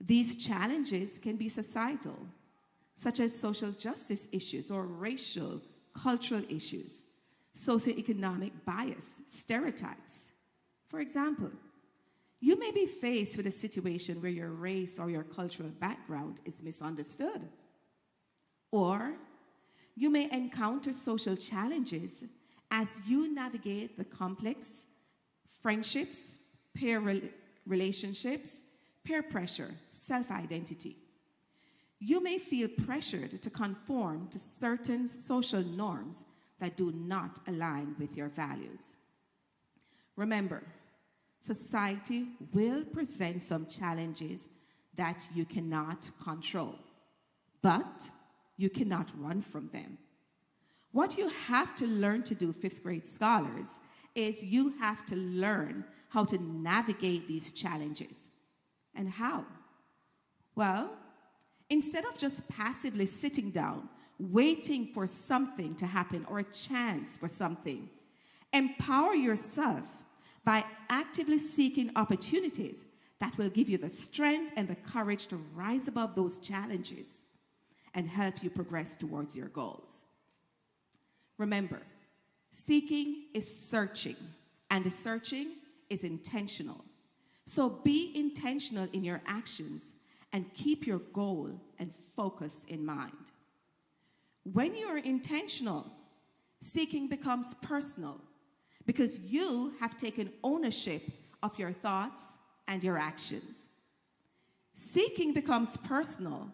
These challenges can be societal, such as social justice issues or racial, cultural issues, socioeconomic bias, stereotypes. For example, you may be faced with a situation where your race or your cultural background is misunderstood. Or you may encounter social challenges as you navigate the complex friendships, peer relationships, peer pressure, self-identity. You may feel pressured to conform to certain social norms that do not align with your values. Remember, society will present some challenges that you cannot control, but you cannot run from them. What you have to learn to do, fifth grade scholars, is you have to learn how to navigate these challenges. And how? Well, instead of just passively sitting down, waiting for something to happen or a chance for something, empower yourself by actively seeking opportunities that will give you the strength and the courage to rise above those challenges and help you progress towards your goals. Remember, seeking is searching, and the searching is intentional. So be intentional in your actions and keep your goal and focus in mind. When you're intentional, seeking becomes personal because you have taken ownership of your thoughts and your actions. Seeking becomes personal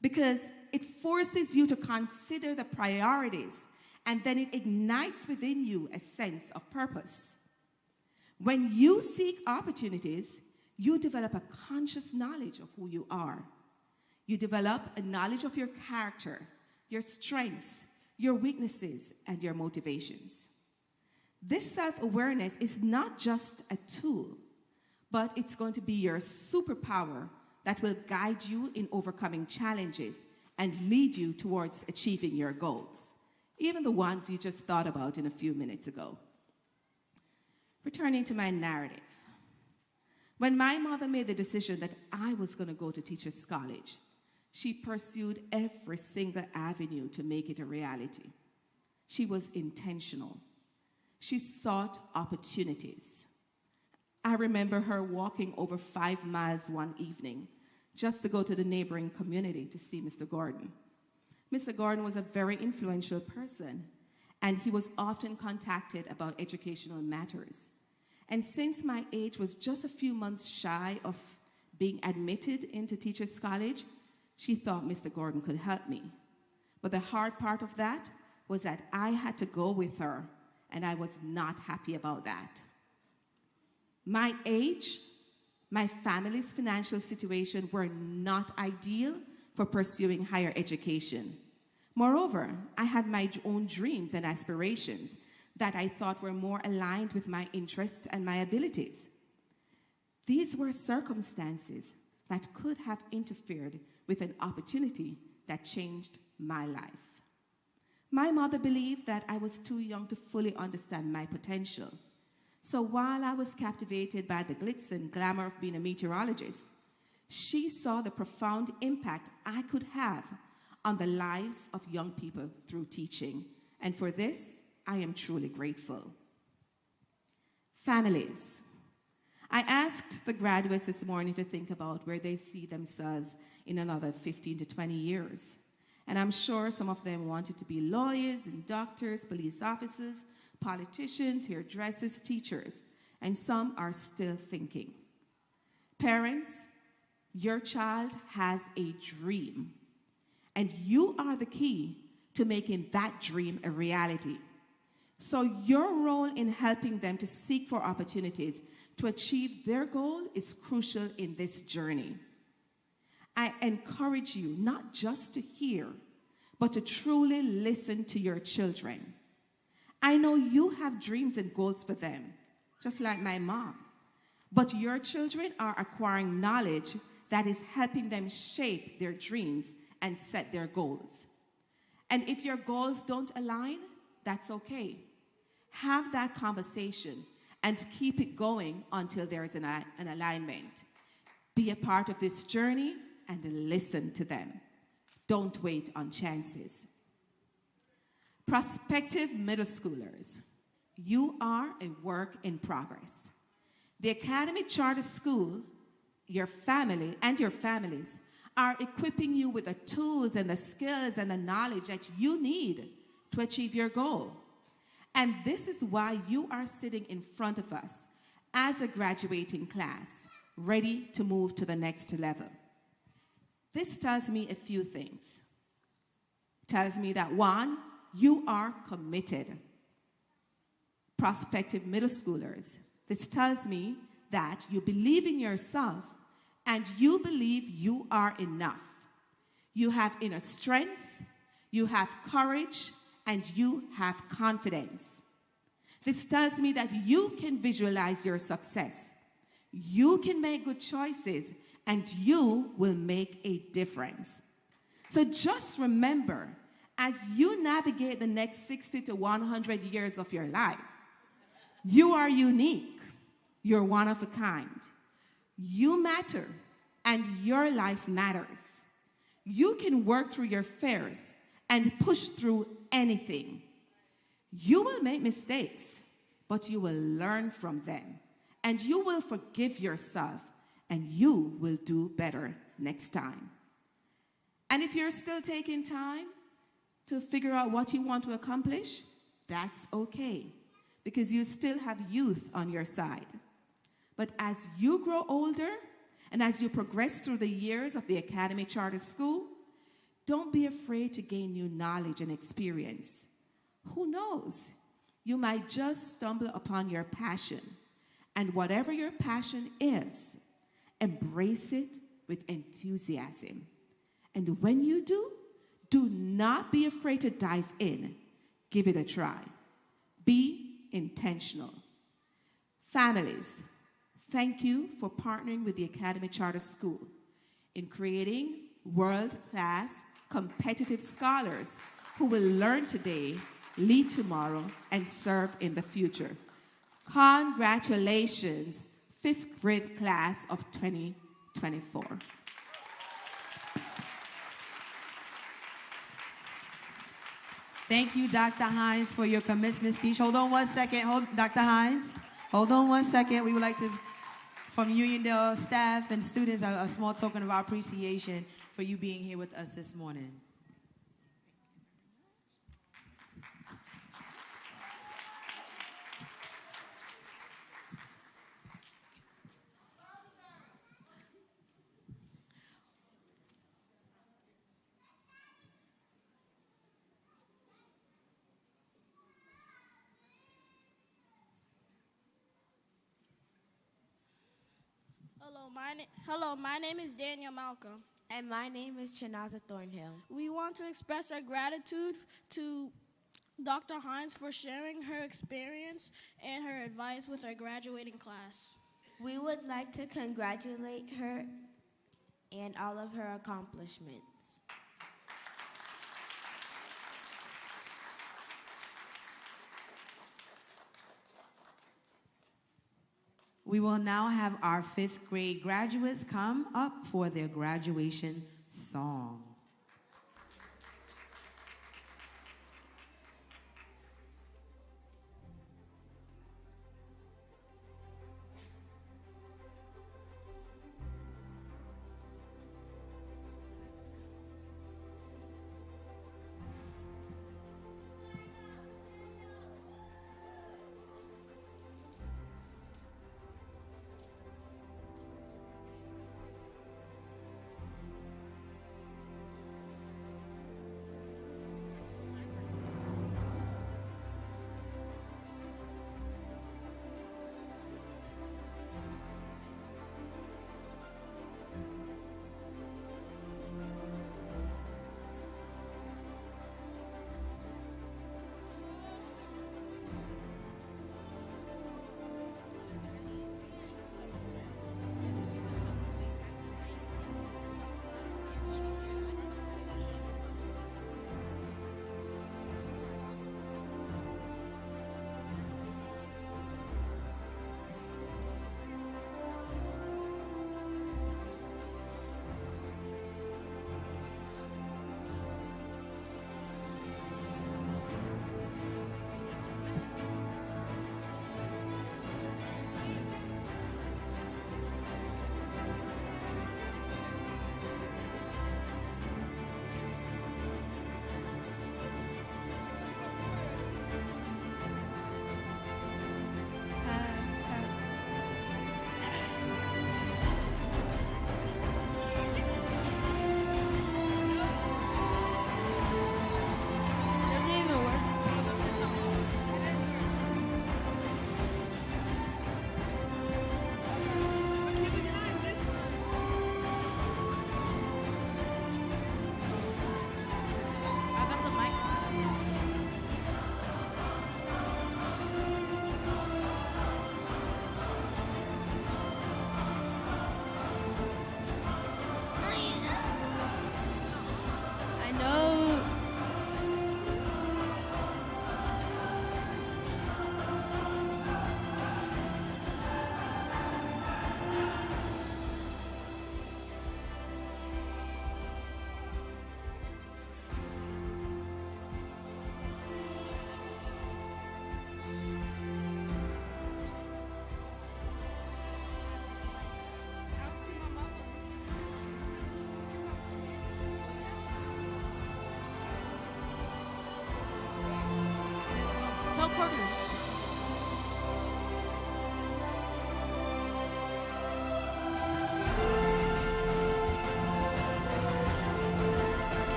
because it forces you to consider the priorities, and then it ignites within you a sense of purpose. When you seek opportunities, you develop a conscious knowledge of who you are. You develop a knowledge of your character, your strengths, your weaknesses, and your motivations. This self-awareness is not just a tool, but it's going to be your superpower that will guide you in overcoming challenges and lead you towards achieving your goals, even the ones you just thought about in a few minutes ago. Returning to my narrative. When my mother made the decision that I was going to go to Teachers College, she pursued every single avenue to make it a reality. She was intentional. She sought opportunities. I remember her walking over 5 miles one evening just to go to the neighboring community to see Mr. Gordon. Mr. Gordon was a very influential person, and he was often contacted about educational matters. And since my age was just a few months shy of being admitted into Teachers College, she thought Mr. Gordon could help me. But the hard part of that was that I had to go with her, and I was not happy about that. My age, my family's financial situation were not ideal for pursuing higher education. Moreover, I had my own dreams and aspirations that I thought were more aligned with my interests and my abilities. These were circumstances that could have interfered with an opportunity that changed my life. My mother believed that I was too young to fully understand my potential. So while I was captivated by the glitz and glamour of being a meteorologist, she saw the profound impact I could have on the lives of young people through teaching. And for this, I am truly grateful. Families. I asked the graduates this morning to think about where they see themselves in another 15 to 20 years. And I'm sure some of them wanted to be lawyers and doctors, police officers, politicians, hairdressers, teachers, and some are still thinking. Parents, your child has a dream, and you are the key to making that dream a reality. So your role in helping them to seek for opportunities to achieve their goal is crucial in this journey. I encourage you not just to hear, but to truly listen to your children. I know you have dreams and goals for them, just like my mom. But your children are acquiring knowledge that is helping them shape their dreams and set their goals. And if your goals don't align, that's okay. Have that conversation and keep it going until there's an alignment. Be a part of this journey and listen to them. Don't wait on chances. Prospective middle schoolers, you are a work in progress. The Academy Charter School, your family and your families are equipping you with the tools and the skills and the knowledge that you need to achieve your goal. And this is why you are sitting in front of us as a graduating class, ready to move to the next level. This tells me a few things. It tells me that, one, you are committed. Prospective middle schoolers, this tells me that you believe in yourself and you believe you are enough. You have inner strength, you have courage, and you have confidence. This tells me that you can visualize your success. You can make good choices, and you will make a difference. So just remember, as you navigate the next 60 to 100 years of your life, you are unique. You're one of a kind. You matter, and your life matters. You can work through your fears and push through anything. You will make mistakes, but you will learn from them, and you will forgive yourself, and you will do better next time. And if you're still taking time to figure out what you want to accomplish, that's okay, because you still have youth on your side. But as you grow older and as you progress through the years of the Academy Charter School, don't be afraid to gain new knowledge and experience. Who knows? You might just stumble upon your passion. And whatever your passion is, embrace it with enthusiasm. And when you do not be afraid to dive in. Give it a try. Be intentional. Families, thank you for partnering with the Academy Charter School in creating world-class competitive scholars who will learn today, lead tomorrow, and serve in the future. Congratulations, 5th grade class of 2024. Thank you, Dr. Hines, for your commencement speech. Hold on one second. Dr. Hines, hold on one second. We would like to, from Uniondale staff and students, a small token of our appreciation for you being here with us this morning. Hello, my name is Daniel Malcolm. And my name is Chinaza Thornhill. We want to express our gratitude to Dr. Hines for sharing her experience and her advice with our graduating class. We would like to congratulate her and all of her accomplishments. We will now have our 5th grade graduates come up for their graduation song.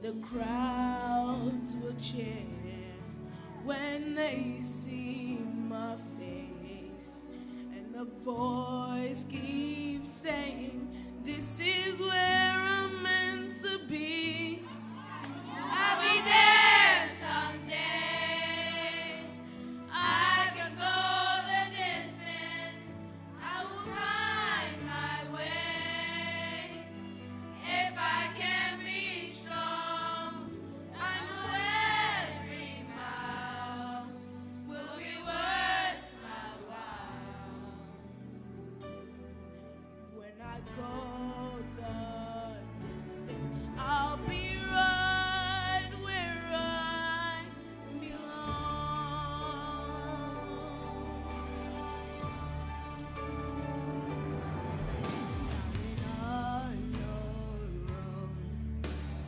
The crowds will cheer when they see my face, and the voice keeps saying, this is where I'm meant to be. I'll be there someday. I can go the distance. I will find my way. If I can be strong, I know every mile will be worth my while. When I go the distance, I'll be right where I belong. On the road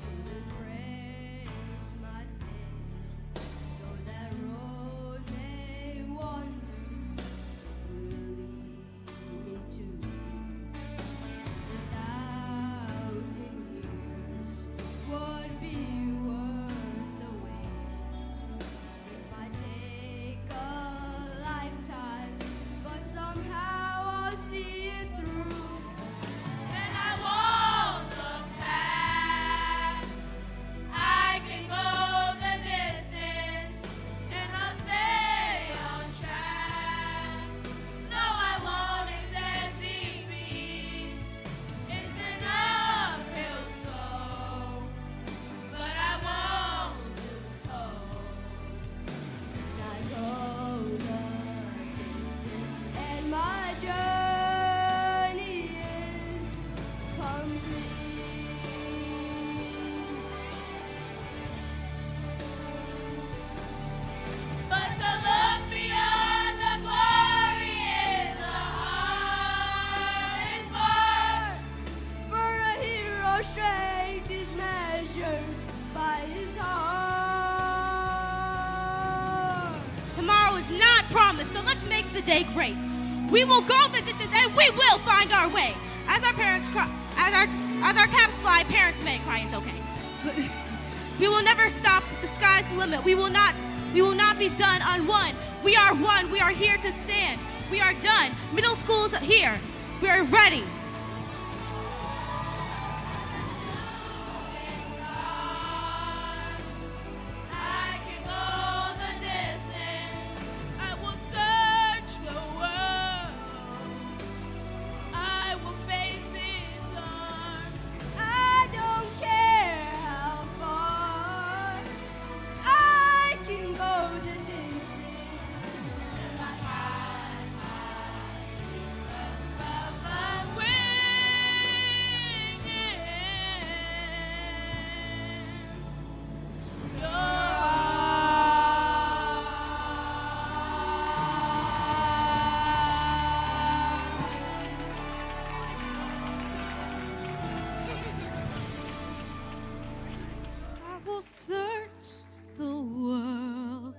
to embrace my faith, though that road may wander, will lead me to the 1,000 years would be worth the wait. It might take a lifetime, but somehow I'll see it through. And I won't look back. I can go the distance, and I'll stay on track. No, I won't accept defeat. It's an uphill slope, but I won't lose hope. I go the distance, and my journey is complete. But to look beyond the glory is the hardest part. For a hero's strength is measured by his heart. Tomorrow is not promised, so let's make the day great. We will go the distance and we will find our way. As our parents cry, as our caps fly, parents may cry, it's okay. But we will never stop, the sky's the limit. We will not be done on one. We are one, we are here to stand. We are done. Middle school's here. We are ready. I can go the distance. I will search the world. I will face his arms. I don't care how far I can go the distance till I find my I will search the world.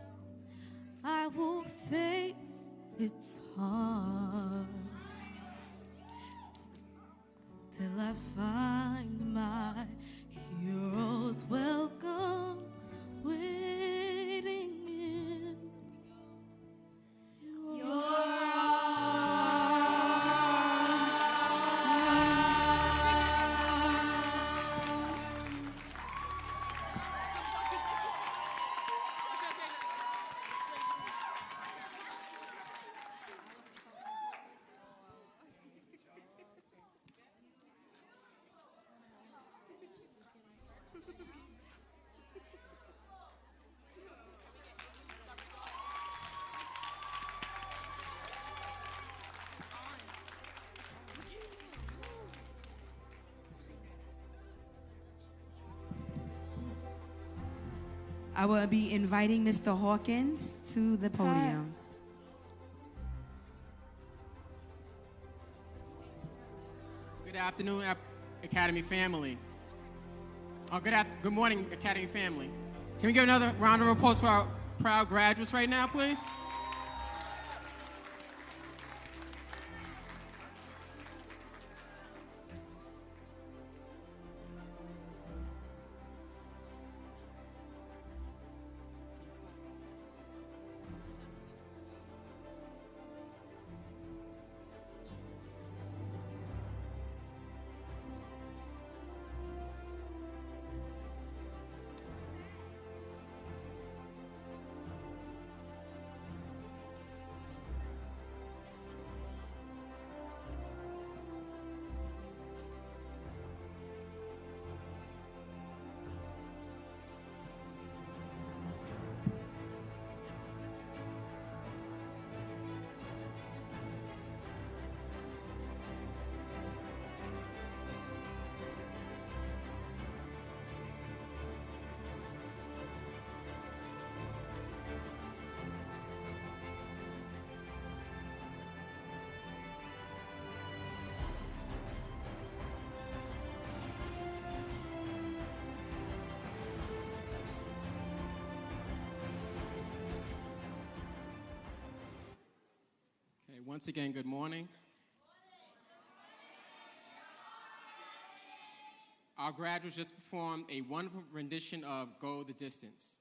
I will face its harms till I find my hero's welcome waiting in your I will be inviting Mr. Hawkins to the podium. Good afternoon, Academy family. Good morning, Academy family. Can we give another round of applause for our proud graduates right now, please? Once again, good morning. Our graduates just performed a wonderful rendition of Go the Distance.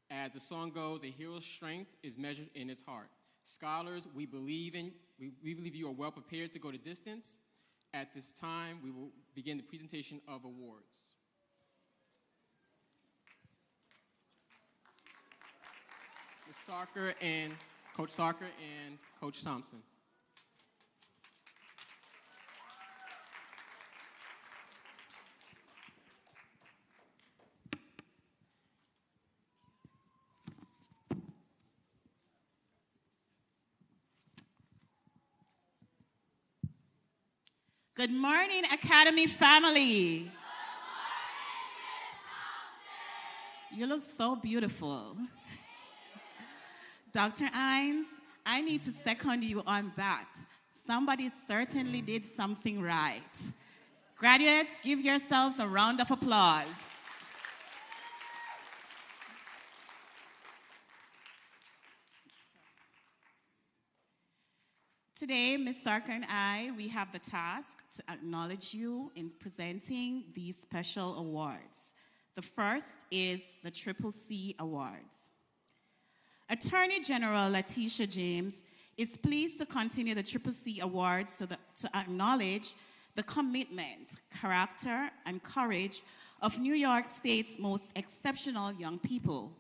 As the song goes, a hero's strength is measured in his heart. Scholars, we believe you are well prepared to go the distance. At this time, we will begin the presentation of awards. Ms. Sarker and Coach Sarker and Coach Thompson. Good morning, Academy family. You look so beautiful. Dr. Hines, I need to second you on that. Somebody certainly did something right. Graduates, give yourselves a round of applause. Today, Ms. Sarker and I, we have the task to acknowledge you in presenting these special awards. The first is the CCC Awards. Attorney General Letitia James is pleased to continue the CCC Awards to acknowledge the commitment, character, and courage of New York State's most exceptional young people.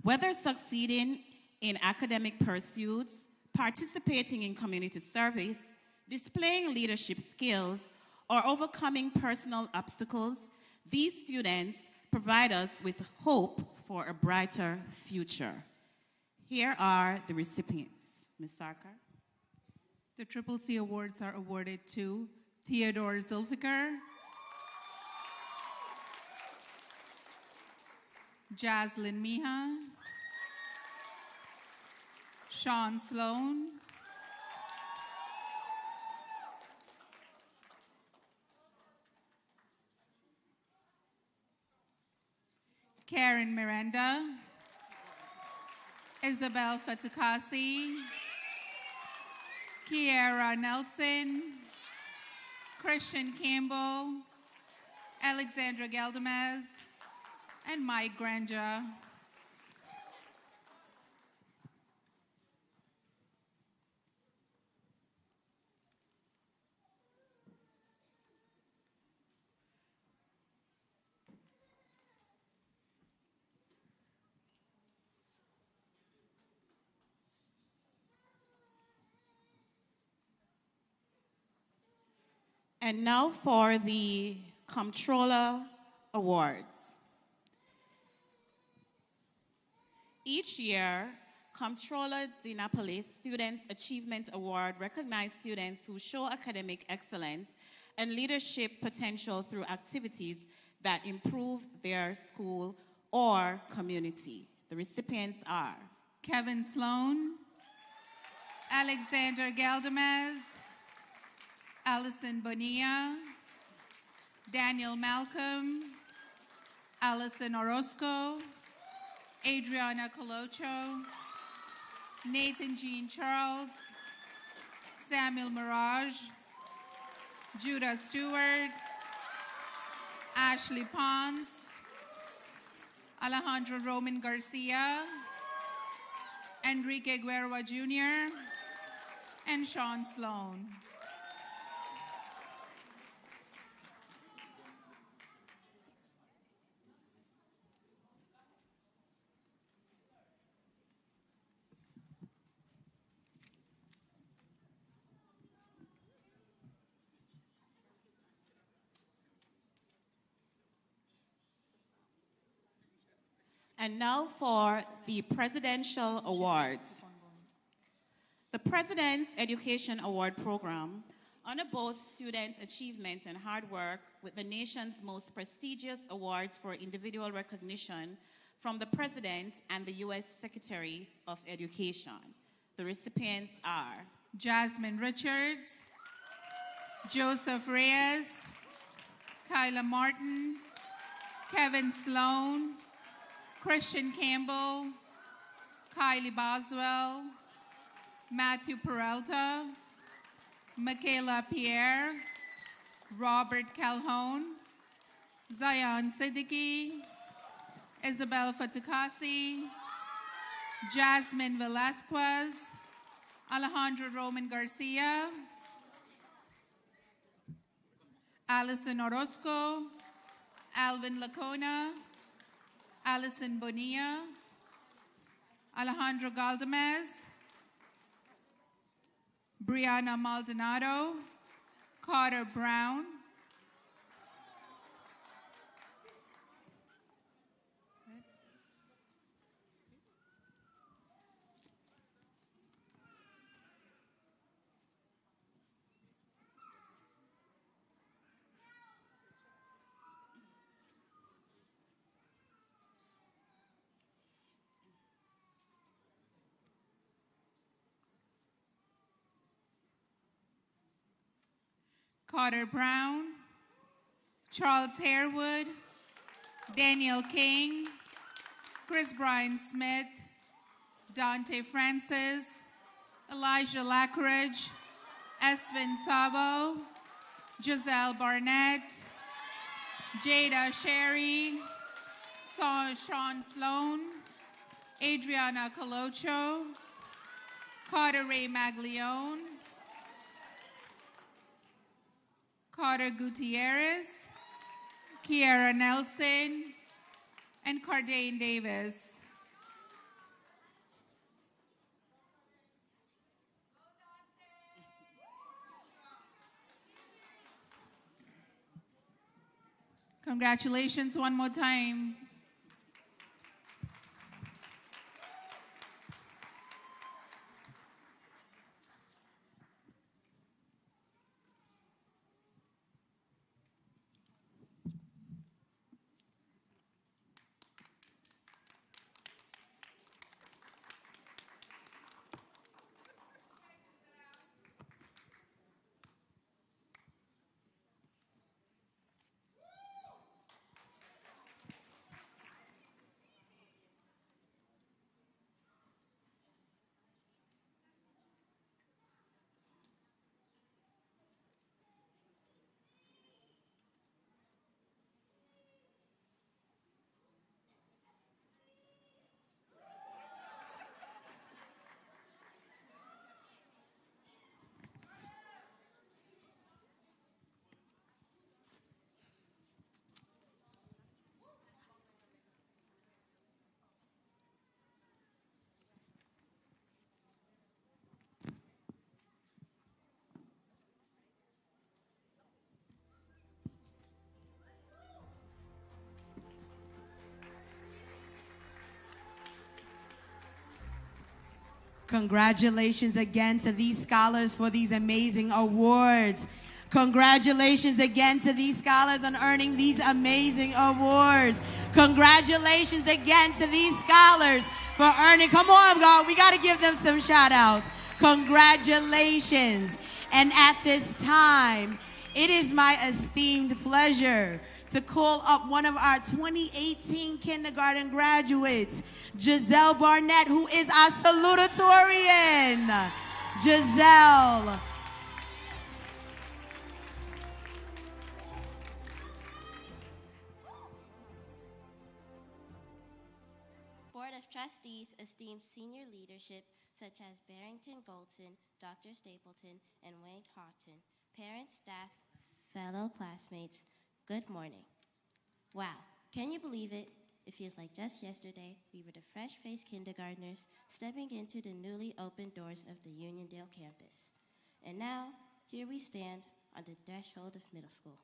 Whether succeeding in academic pursuits, participating in community service, displaying leadership skills, or overcoming personal obstacles, these students provide us with hope for a brighter future. Here are the recipients. Ms. Sarker. The CCC Awards are awarded to Theodore Zulfikar, Jaslyn Miha, Sean Sloan, Karen Miranda, Isabel Fatukasi, Kiara Nelson, Christian Campbell, Alexandra Geldemez, and Mike Granger. And now for the Comptroller Awards. Each year, Comptroller Dinapolis Students Achievement Award recognizes students who show academic excellence and leadership potential through activities that improve their school or community. The recipients are Kevin Sloan, Alexander Geldemez, Allison Bonilla, Daniel Malcolm, Allison Orozco, Adriana Colocho, Nathan Jean Charles, Samuel Mirage, Judah Stewart, Ashley Pons, Alejandro Roman Garcia, Enrique Guerra Jr., and Sean Sloan. And now for the Presidential Awards. The President's Education Award Program honors both students' achievement and hard work with the nation's most prestigious awards for individual recognition from the President and the U.S. Secretary of Education. The recipients are Jasmine Richards, Joseph Reyes, Kyla Martin, Kevin Sloan, Christian Campbell, Kylie Boswell, Matthew Peralta, Michaela Pierre, Robert Calhoun, Zion Siddiqui, Isabel Fatukasi, Jasmine Velasquez, Alejandro Roman Garcia, Alison Orozco, Alvin Lacona, Alison Bonilla, Alejandro Galdamez, Brianna Maldonado, Carter Brown, Carter Brown, Charles Harewood, Daniel King, Chris Brian Smith, Dante Francis, Elijah Lackridge, Esvin Savo, Giselle Barnett, Jada Sherry, Sean Sloan, Adriana Colocho, Carter Ray Maglione, Carter Gutierrez, Kiara Nelson, and Cardain Davis. Congratulations one more time. Congratulations again to these scholars for these amazing awards. Congratulations again to these scholars on earning these amazing awards. Congratulations again to these scholars for earning, come on, God, we got to give them some shout outs. Congratulations. And at this time, it is my esteemed pleasure to call up one of our 2018 kindergarten graduates, Giselle Barnett, who is our salutatorian. Giselle. Board of Trustees esteemed senior leadership such as Barrington, Goldson, Dr. Stapleton, and Wayne Houghton, parents, staff, fellow classmates, good morning. Wow, can you believe it? It feels like just yesterday we were the fresh-faced kindergartners stepping into the newly opened doors of the Uniondale campus. And now, here we stand on the threshold of middle school.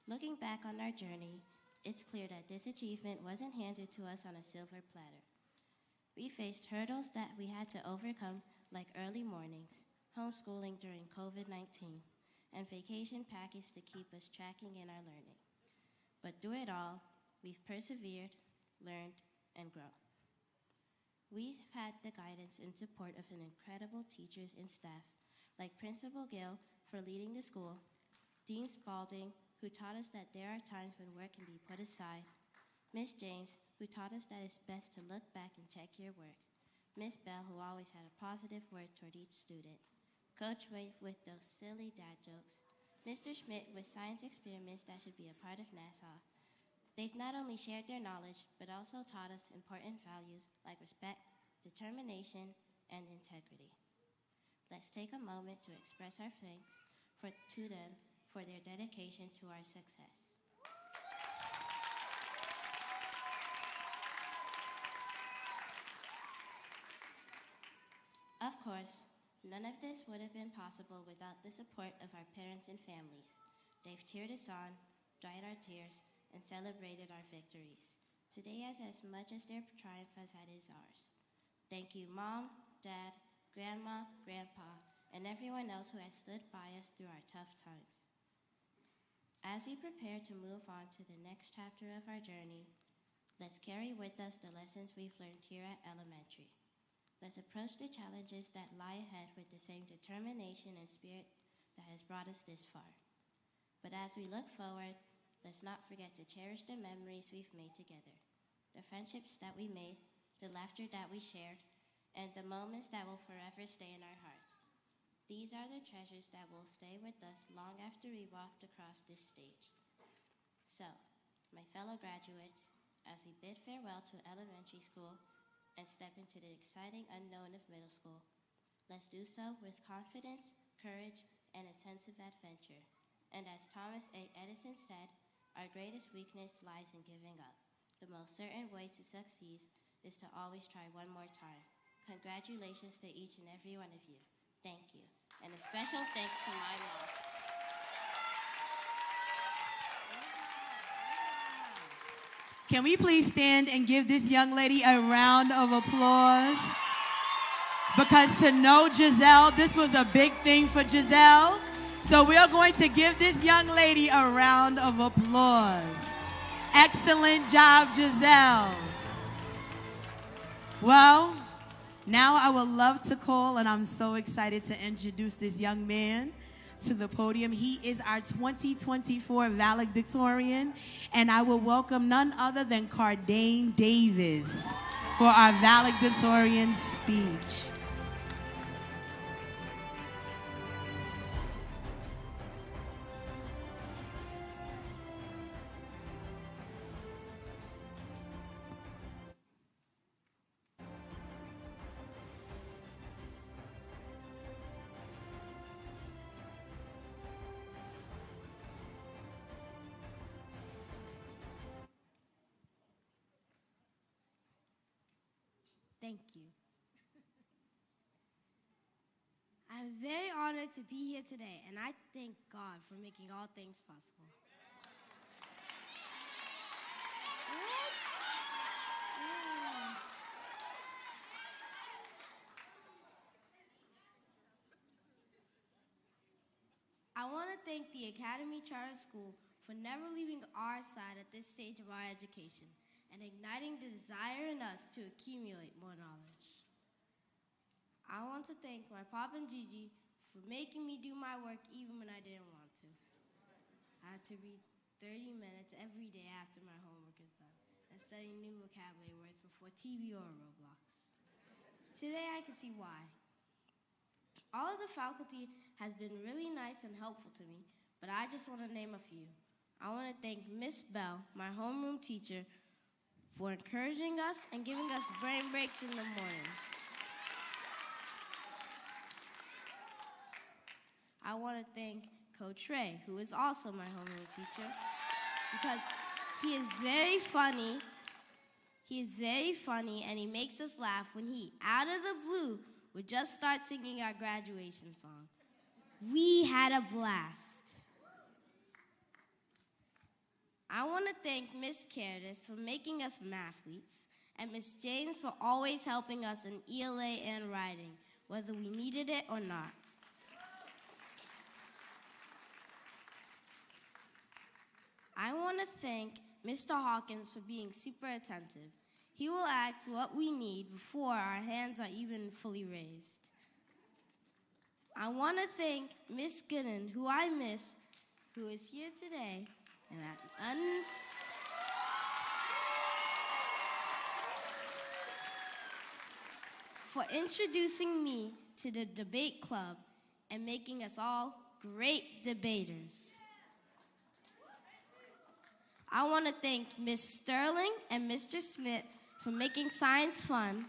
Looking back on our journey, it's clear that this achievement wasn't handed to us on a silver platter. We faced hurdles that we had to overcome, like early mornings, homeschooling during COVID-19, and vacation package to keep us tracking in our learning. But through it all, we've persevered, learned, and grown. We've had the guidance and support of an incredible teachers and staff, like Principal Gill for leading the school, Dean Spalding, who taught us that there are times when work can be put aside, Miss James, who taught us that it's best to look back and check your work, Miss Bell, who always had a positive word toward each student, Coach Wade with those silly dad jokes, Mr. Schmidt with science experiments that should be a part of NASA. They've not only shared their knowledge, but also taught us important values like respect, determination, and integrity. Let's take a moment to express our thanks to them for their dedication to our success. Of course, none of this would have been possible without the support of our parents and families. They've cheered us on, dried our tears, and celebrated our victories. Today is as much as their triumph as it is ours. Thank you, Mom, Dad, Grandma, Grandpa, and everyone else who has stood by us through our tough times. As we prepare to move on to the next chapter of our journey, let's carry with us the lessons we've learned here at elementary. Let's approach the challenges that lie ahead with the same determination and spirit that has brought us this far. But as we look forward, let's not forget to cherish the memories we've made together, the friendships that we made, the laughter that we shared, and the moments that will forever stay in our hearts. These are the treasures that will stay with us long after we walked across this stage. So, my fellow graduates, as we bid farewell to elementary school and step into the exciting unknown of middle school, let's do so with confidence, courage, and a sense of adventure. And as Thomas A. Edison said, our greatest weakness lies in giving up. The most certain way to succeed is to always try one more time. Congratulations to each and every one of you. Thank you. And a special thanks to my mom. Can we please stand and give this young lady a round of applause? Because to know Giselle, this was a big thing for Giselle. So we are going to give this young lady a round of applause. Excellent job, Giselle. Well, now I would love to call, and I'm so excited to introduce this young man to the podium. He is our 2024 Valedictorian, and I will welcome none other than Cardain Davis for our Valedictorian speech. Thank you. I'm very honored to be here today, and I thank God for making all things possible. I want to thank the Academy Charter School for never leaving our side at this stage of our education and igniting the desire in us to accumulate more knowledge. I want to thank my Pop and Gigi for making me do my work even when I didn't want to. I had to read 30 minutes every day after my homework is done and study new vocabulary words before TV or Roblox. Today I can see why. All of the faculty has been really nice and helpful to me, but I just want to name a few. I want to thank Miss Bell, my homeroom teacher, for encouraging us and giving us brain breaks in the morning. I want to thank Coach Ray, who is also my homeroom teacher, because he is very funny. He is very funny, and he makes us laugh when he, out of the blue, would just start singing our graduation song. We had a blast. I want to thank Miss Cardis for making us mathletes, and Miss James for always helping us in ELA and writing, whether we needed it or not. I want to thank Mr. Hawkins for being super attentive. He will ask what we need before our hands are even fully raised. I want to thank Miss Gooden, who I miss, who is here today, and for introducing me to the debate club and making us all great debaters. I want to thank Ms. Sterling and Mr. Smith for making science fun.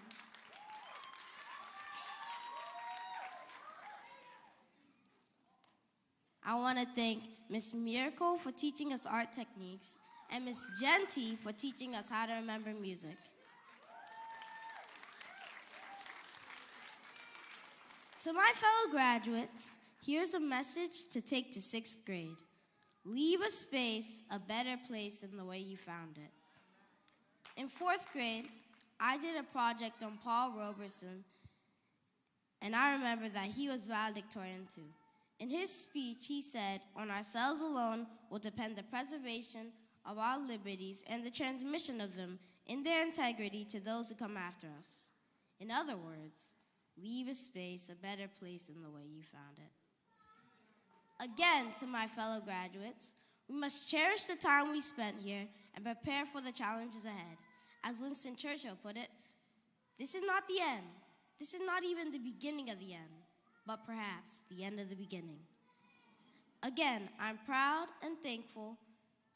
I want to thank Ms. Miracle for teaching us art techniques and Ms. Genty for teaching us how to remember music. To my fellow graduates, here's a message to take to 6th grade. Leave a space a better place than the way you found it. In 4th grade, I did a project on Paul Robertson, and I remember that he was valedictorian too. In his speech, he said, "On ourselves alone will depend the preservation of our liberties and the transmission of them in their integrity to those who come after us." In other words, leave a space a better place than the way you found it. Again, to my fellow graduates, we must cherish the time we spent here and prepare for the challenges ahead. As Winston Churchill put it, this is not the end. This is not even the beginning of the end, but perhaps the end of the beginning. Again, I'm proud and thankful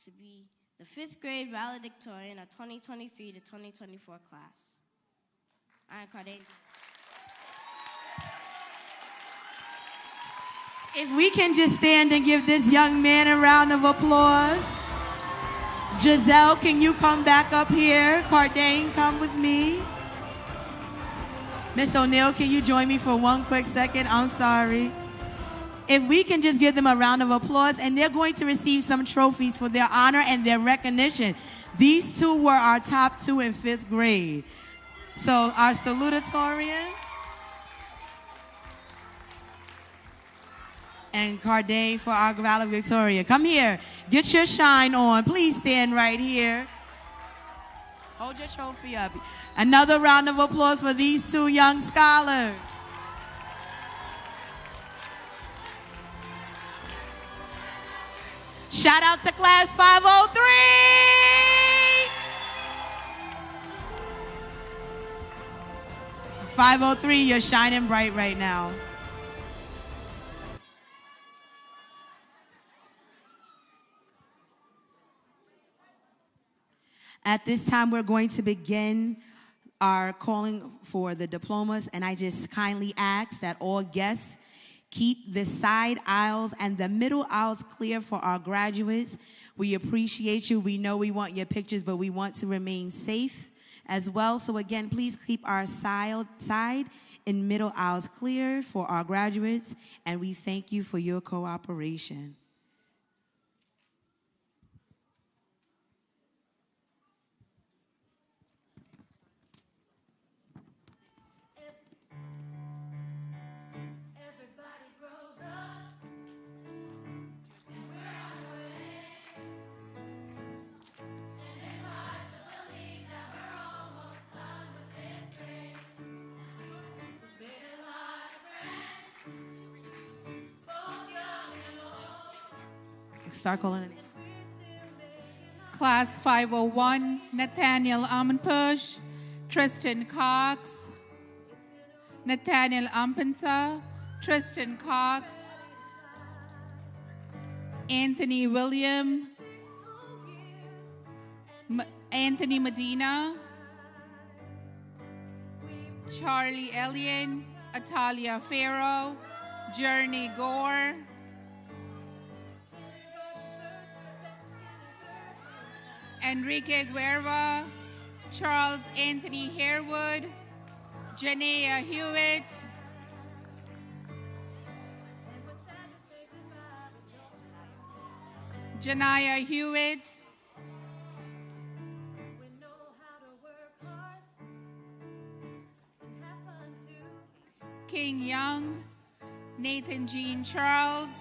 to be the 5th grade valedictorian of 2023 to 2024 class. I'm Cardain. If we can just stand and give this young man a round of applause. Giselle, can you come back up here? Cardain, come with me. Miss O'Neill, can you join me for one quick second? I'm sorry. If we can just give them a round of applause, and they're going to receive some trophies for their honor and their recognition. These two were our top 2 in 5th grade. So our salutatorian and Cardain for our valedictorian. Come here. Get your shine on. Please stand right here. Hold your trophy up. Another round of applause for these 2 young scholars. Shout out to class 503. 503, you're shining bright right now. At this time, we're going to begin our calling for the diplomas, and I just kindly ask that all guests keep the side aisles and the middle aisles clear for our graduates. We appreciate you. We know we want your pictures, but we want to remain safe as well. So again, please keep our side and middle aisles clear for our graduates, and we thank you for your cooperation. Start calling it. Class 501, Nathaniel Amonpush, Tristan Cox, Nathaniel Ampensa, Tristan Cox, Anthony William, Anthony Medina, Charlie Elian, Atalia Farrow, Journey Gore, Enrique Guerra, Charles Anthony Harewood, Janea Hewitt, Janaya Hewitt, King Young, Nathan Jean Charles,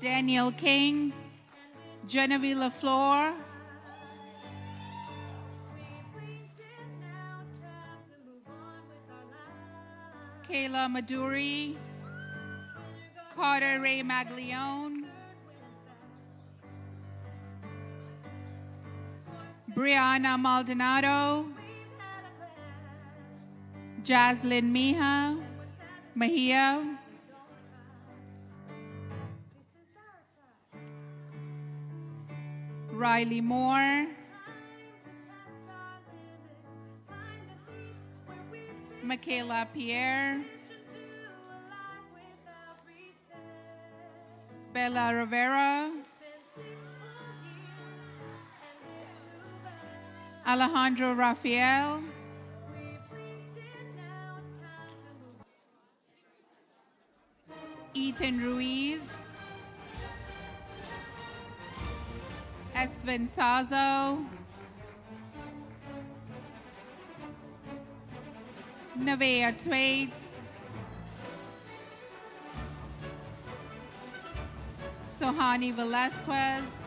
Daniel King, Genevieve LaFleur, Kayla Maduri, Carter Ray Maglione, Brianna Maldonado, Jaslyn Mejia, Riley Moore, Michaela Pierre, Bella Rivera, Alejandro Rafael, Ethan Ruiz, Esvin Sazo, Nevaeh Twaits, Sohani Velasquez,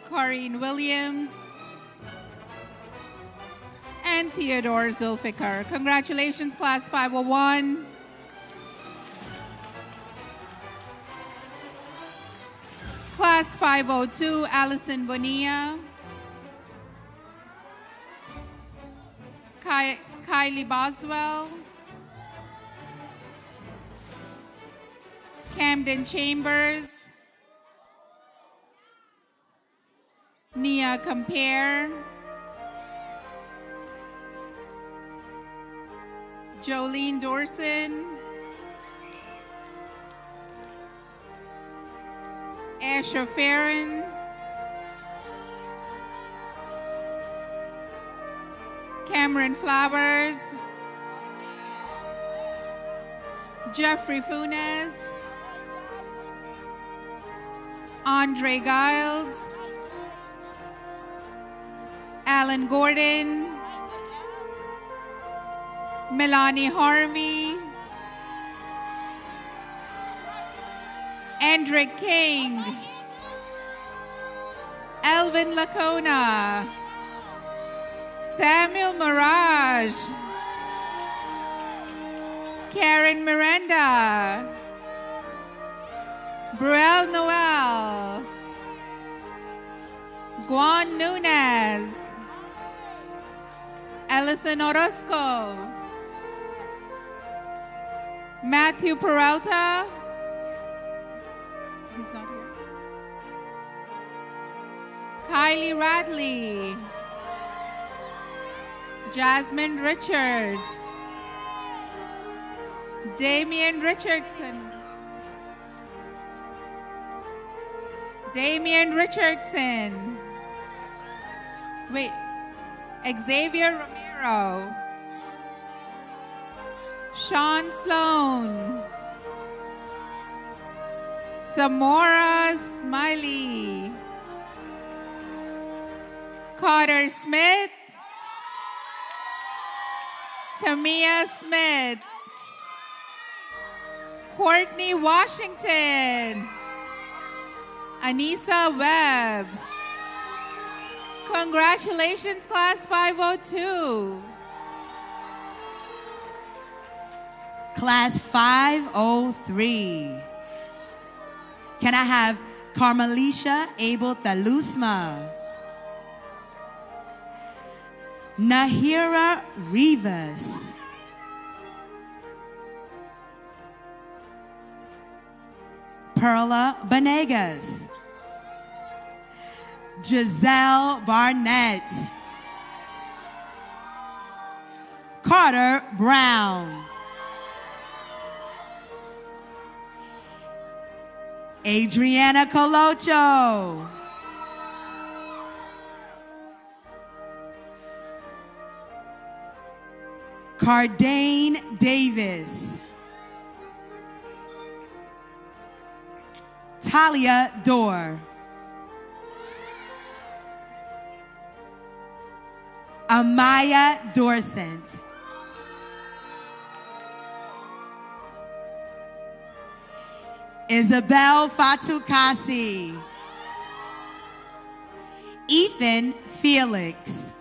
Corrine Williams, and Theodore Zulfikar. Congratulations, Class 501. Class 502, Allison Bonilla, Kylie Boswell, Camden Chambers, Nia Compare, Jolene Dorson, Asher Farron, Cameron Flowers, Jeffrey Funes, Andre Giles, Alan Gordon, Melanie Harvey, Andrick King, Elvin Lacona, Samuel Mirage, Karen Miranda, Bruel Noel, Juan Nunez, Ellison Orozco, Matthew Peralta, he's not here, Kylie Radley, Jasmine Richards, Damian Richardson, wait, Xavier Romero, Sean Sloan, Samora Smiley, Carter Smith, Tamia Smith, Courtney Washington, Anissa Webb. Congratulations, Class 502. Class 503. Can I have Carmelisha Abel Talusma, Nahira Rivas, Perla Banegas, Giselle Barnett, Carter Brown, Adriana Colocho, Cardain Davis, Talia Dorr, Amaya Dorsent, Isabel Fatukasi. Ethan Felix.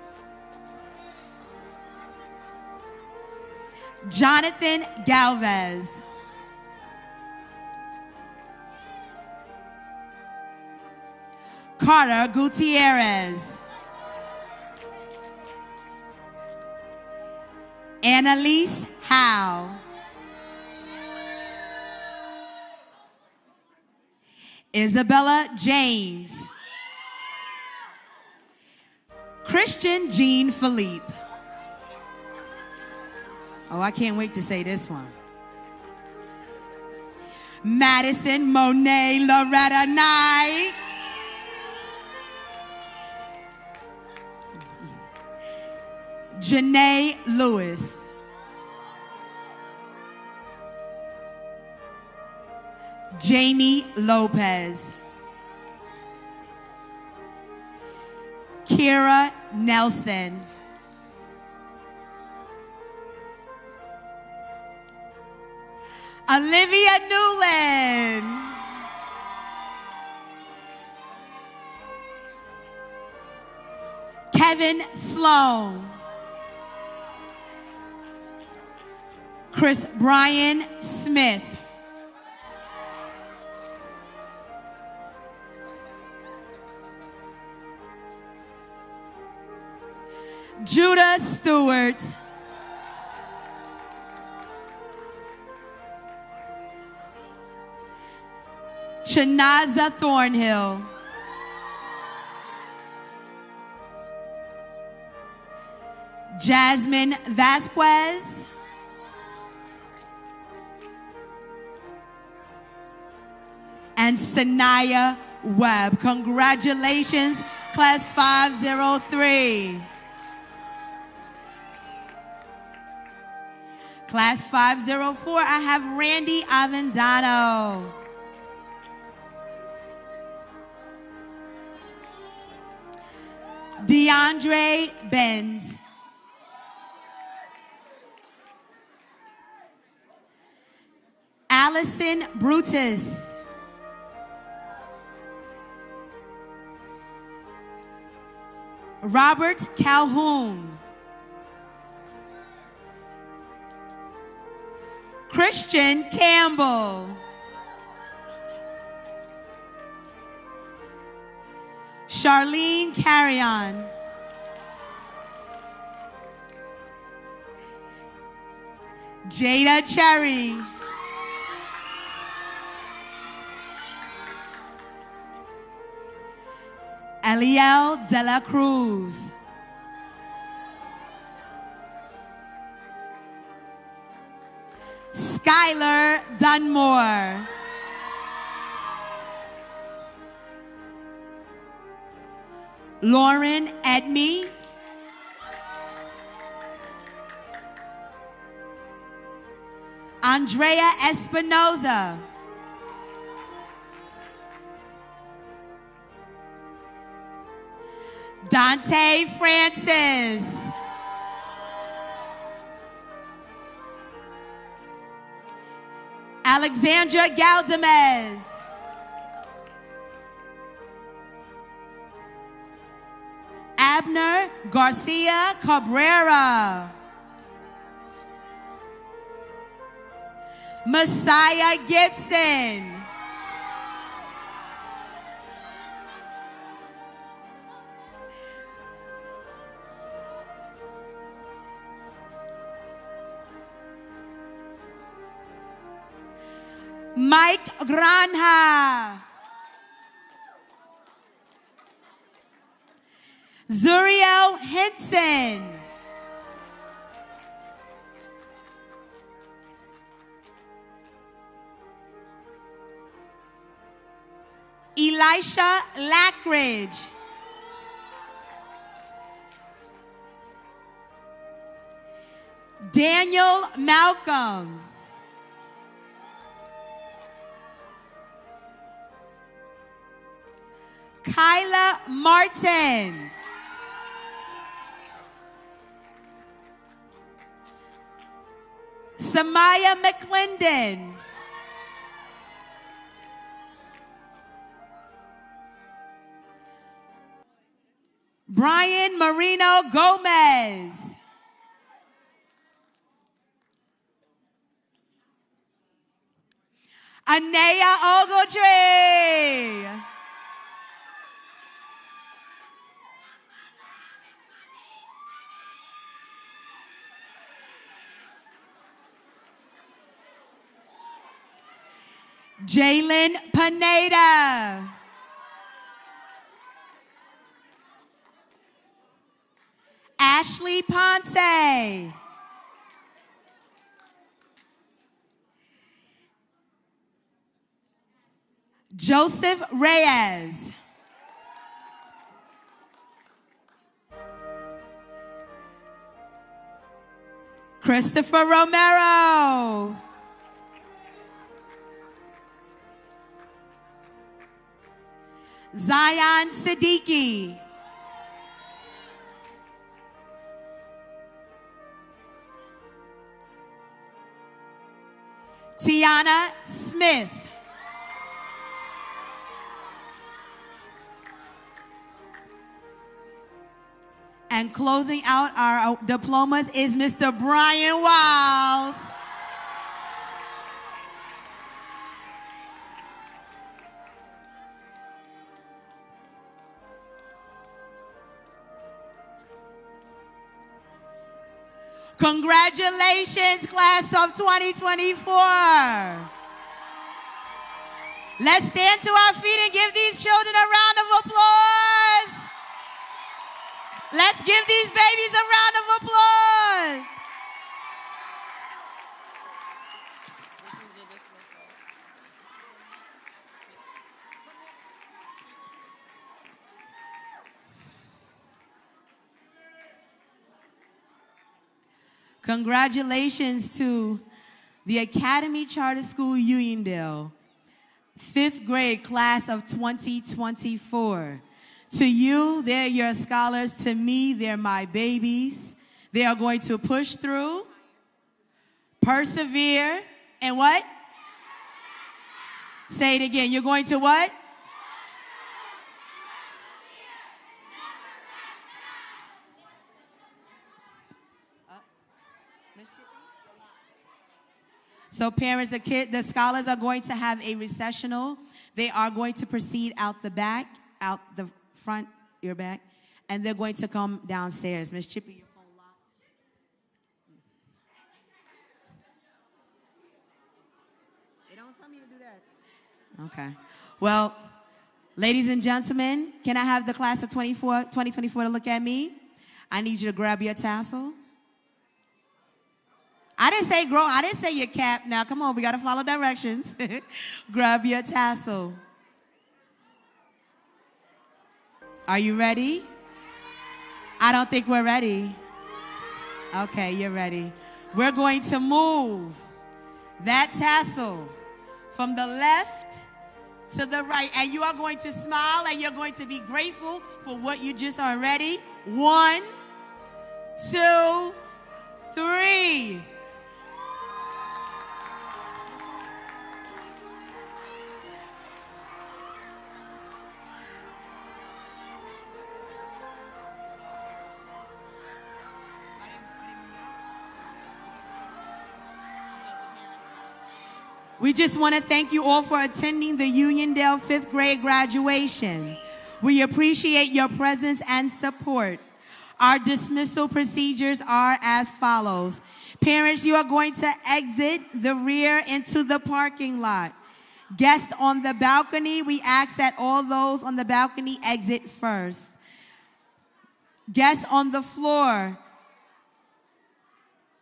Jonathan Galvez. Carter Gutierrez. Annalise Howe. Isabella James. Christian Jean Philippe. Oh, I can't wait to say this one. Madison Monet Loretta Knight. Janae Lewis. Jamie Lopez. Kira Nelson. Olivia Newland. Kevin Sloan. Chris Brian Smith. Judah Stewart. Shanaza Thornhill. Jasmine Vasquez. And Sanaya Webb. Congratulations, class 503. Class 504, I have Randy Avendano. DeAndre Benz. Allison Brutus. Robert Calhoun. Christian Campbell. Charlene Carrion. Jada Cherry. Eliel De La Cruz. Skylar Dunmore. Lauren Edme. Andrea Espinoza. Dante Francis. Alexandra Galdamez. Abner Garcia Cabrera. Messiah Gibson. Mike Granja. Zuriel Henson. Elisha Lackridge. Daniel Malcolm. Kyla Martin. Samaya McClendon. Brian Marino Gomez. Anaya Ogletree. Jalen Pineda. Ashley Ponce. Joseph Reyes. Christopher Romero. Zion Siddiqui. Tiana Smith. And closing out our diplomas is Mr. Brian Wiles. Congratulations, class of 2024. Let's stand to our feet and give these children a round of applause. Let's give these babies a round of applause. Congratulations to the Academy Charter School Uniondale, 5th grade class of 2024. To you, they're your scholars. To me, they're my babies. They are going to push through, persevere, and what? Say it again. You're going to what? So parents, the scholars are going to have a recessional. They are going to proceed out the back, out the front, your back, and they're going to come downstairs. Miss Chippy, your phone locked? They don't tell me to do that. Okay. Well, ladies and gentlemen, can I have the class of 2024 to look at me? I need you to grab your tassel. I didn't say your cap. Now, come on, we got to follow directions. Grab your tassel. Are you ready? I don't think we're ready. Okay, you're ready. We're going to move that tassel from the left to the right. And you are going to smile and you're going to be grateful for what you just are. Ready? 1, 2, 3. We just want to thank you all for attending the Uniondale 5th grade graduation. We appreciate your presence and support. Our dismissal procedures are as follows. Parents, you are going to exit the rear into the parking lot. Guests on the balcony, we ask that all those on the balcony exit first. Guests on the floor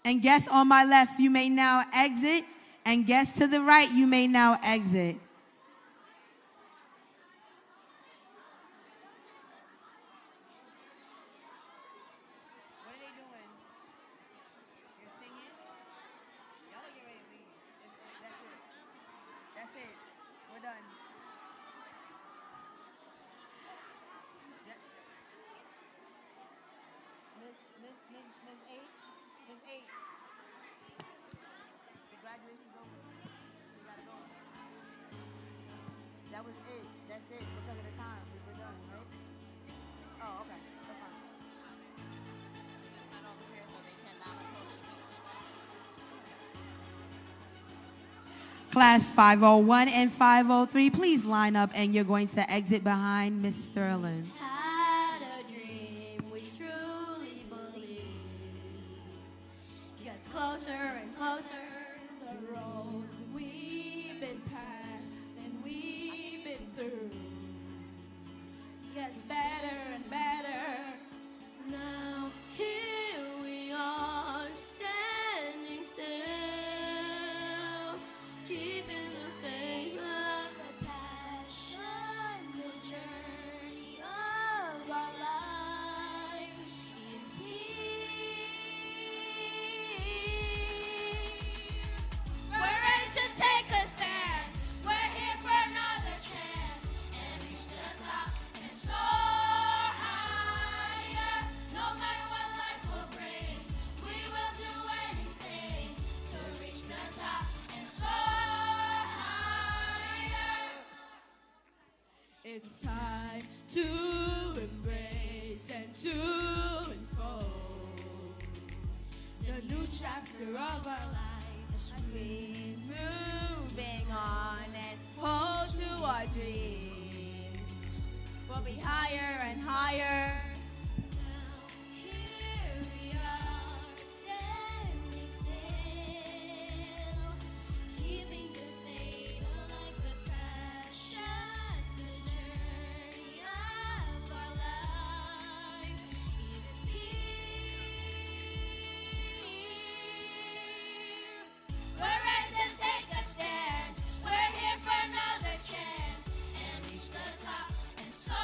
and guests on my left, you may now exit. And guests to the right, you may now exit. What are they doing? You're singing? Y'all are getting ready to leave. That's it. That's it. We're done. Miss H? Miss H? Graduation's over. We gotta go. That was it. That's it because of the time. We're done, right? Oh, okay. That's fine. Class 501 and 503, please line up and you're going to exit behind Miss Sterling. Had a dream we truly believe gets closer and closer. The road we've been past and we've been through gets better and better. Now here we are standing still, keeping the faith of the passion, the journey of our life is here. We're ready to take a stand. We're here for another chance and reach the top and soar higher. No matter what life will bring, we will do anything to reach the top and soar higher. It's time to embrace and to unfold the new chapter of our life as we moving on and hold to our dreams. We'll be higher and higher. Here we are, standing still, keeping the faith like the passion, the journey of our life is here. We're ready to take a stand. We're here for another chance and reach the top and soar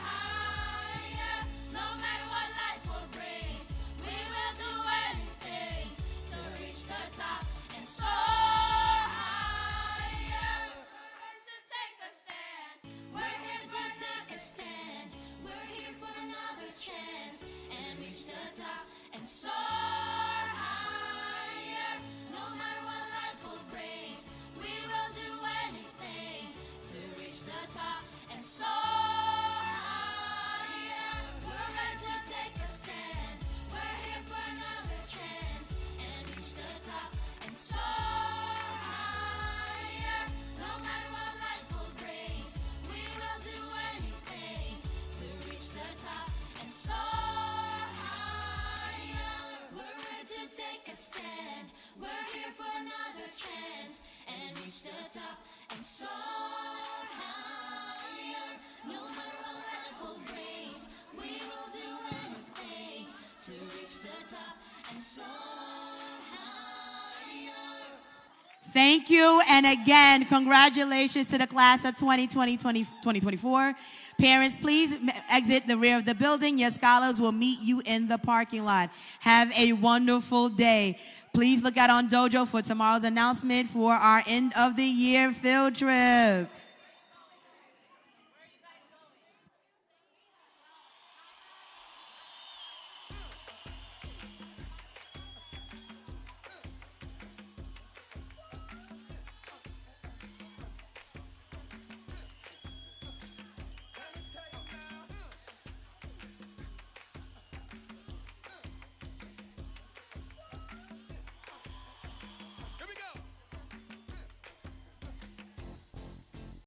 higher. No matter what life will bring, we will do anything to reach the top and soar higher. We're ready to take a stand. We're here to take a stand. We're here for another chance and reach the top and soar higher. No matter what life will bring, we will do anything to reach the top and soar higher. We're ready to take a stand. We're here for another chance and reach the top and soar higher. No matter what life will bring, we will do anything to reach the top and soar higher. We're ready to take a stand. We're here for another chance and reach the top and soar higher. No matter what life will bring, we will do anything to reach the top and soar higher. Thank you, and again, congratulations to the class of 2020-2024. Parents, please exit the rear of the building. Your scholars will meet you in the parking lot. Have a wonderful day. Please look out on Dojo for tomorrow's announcement for our end of the year field trip.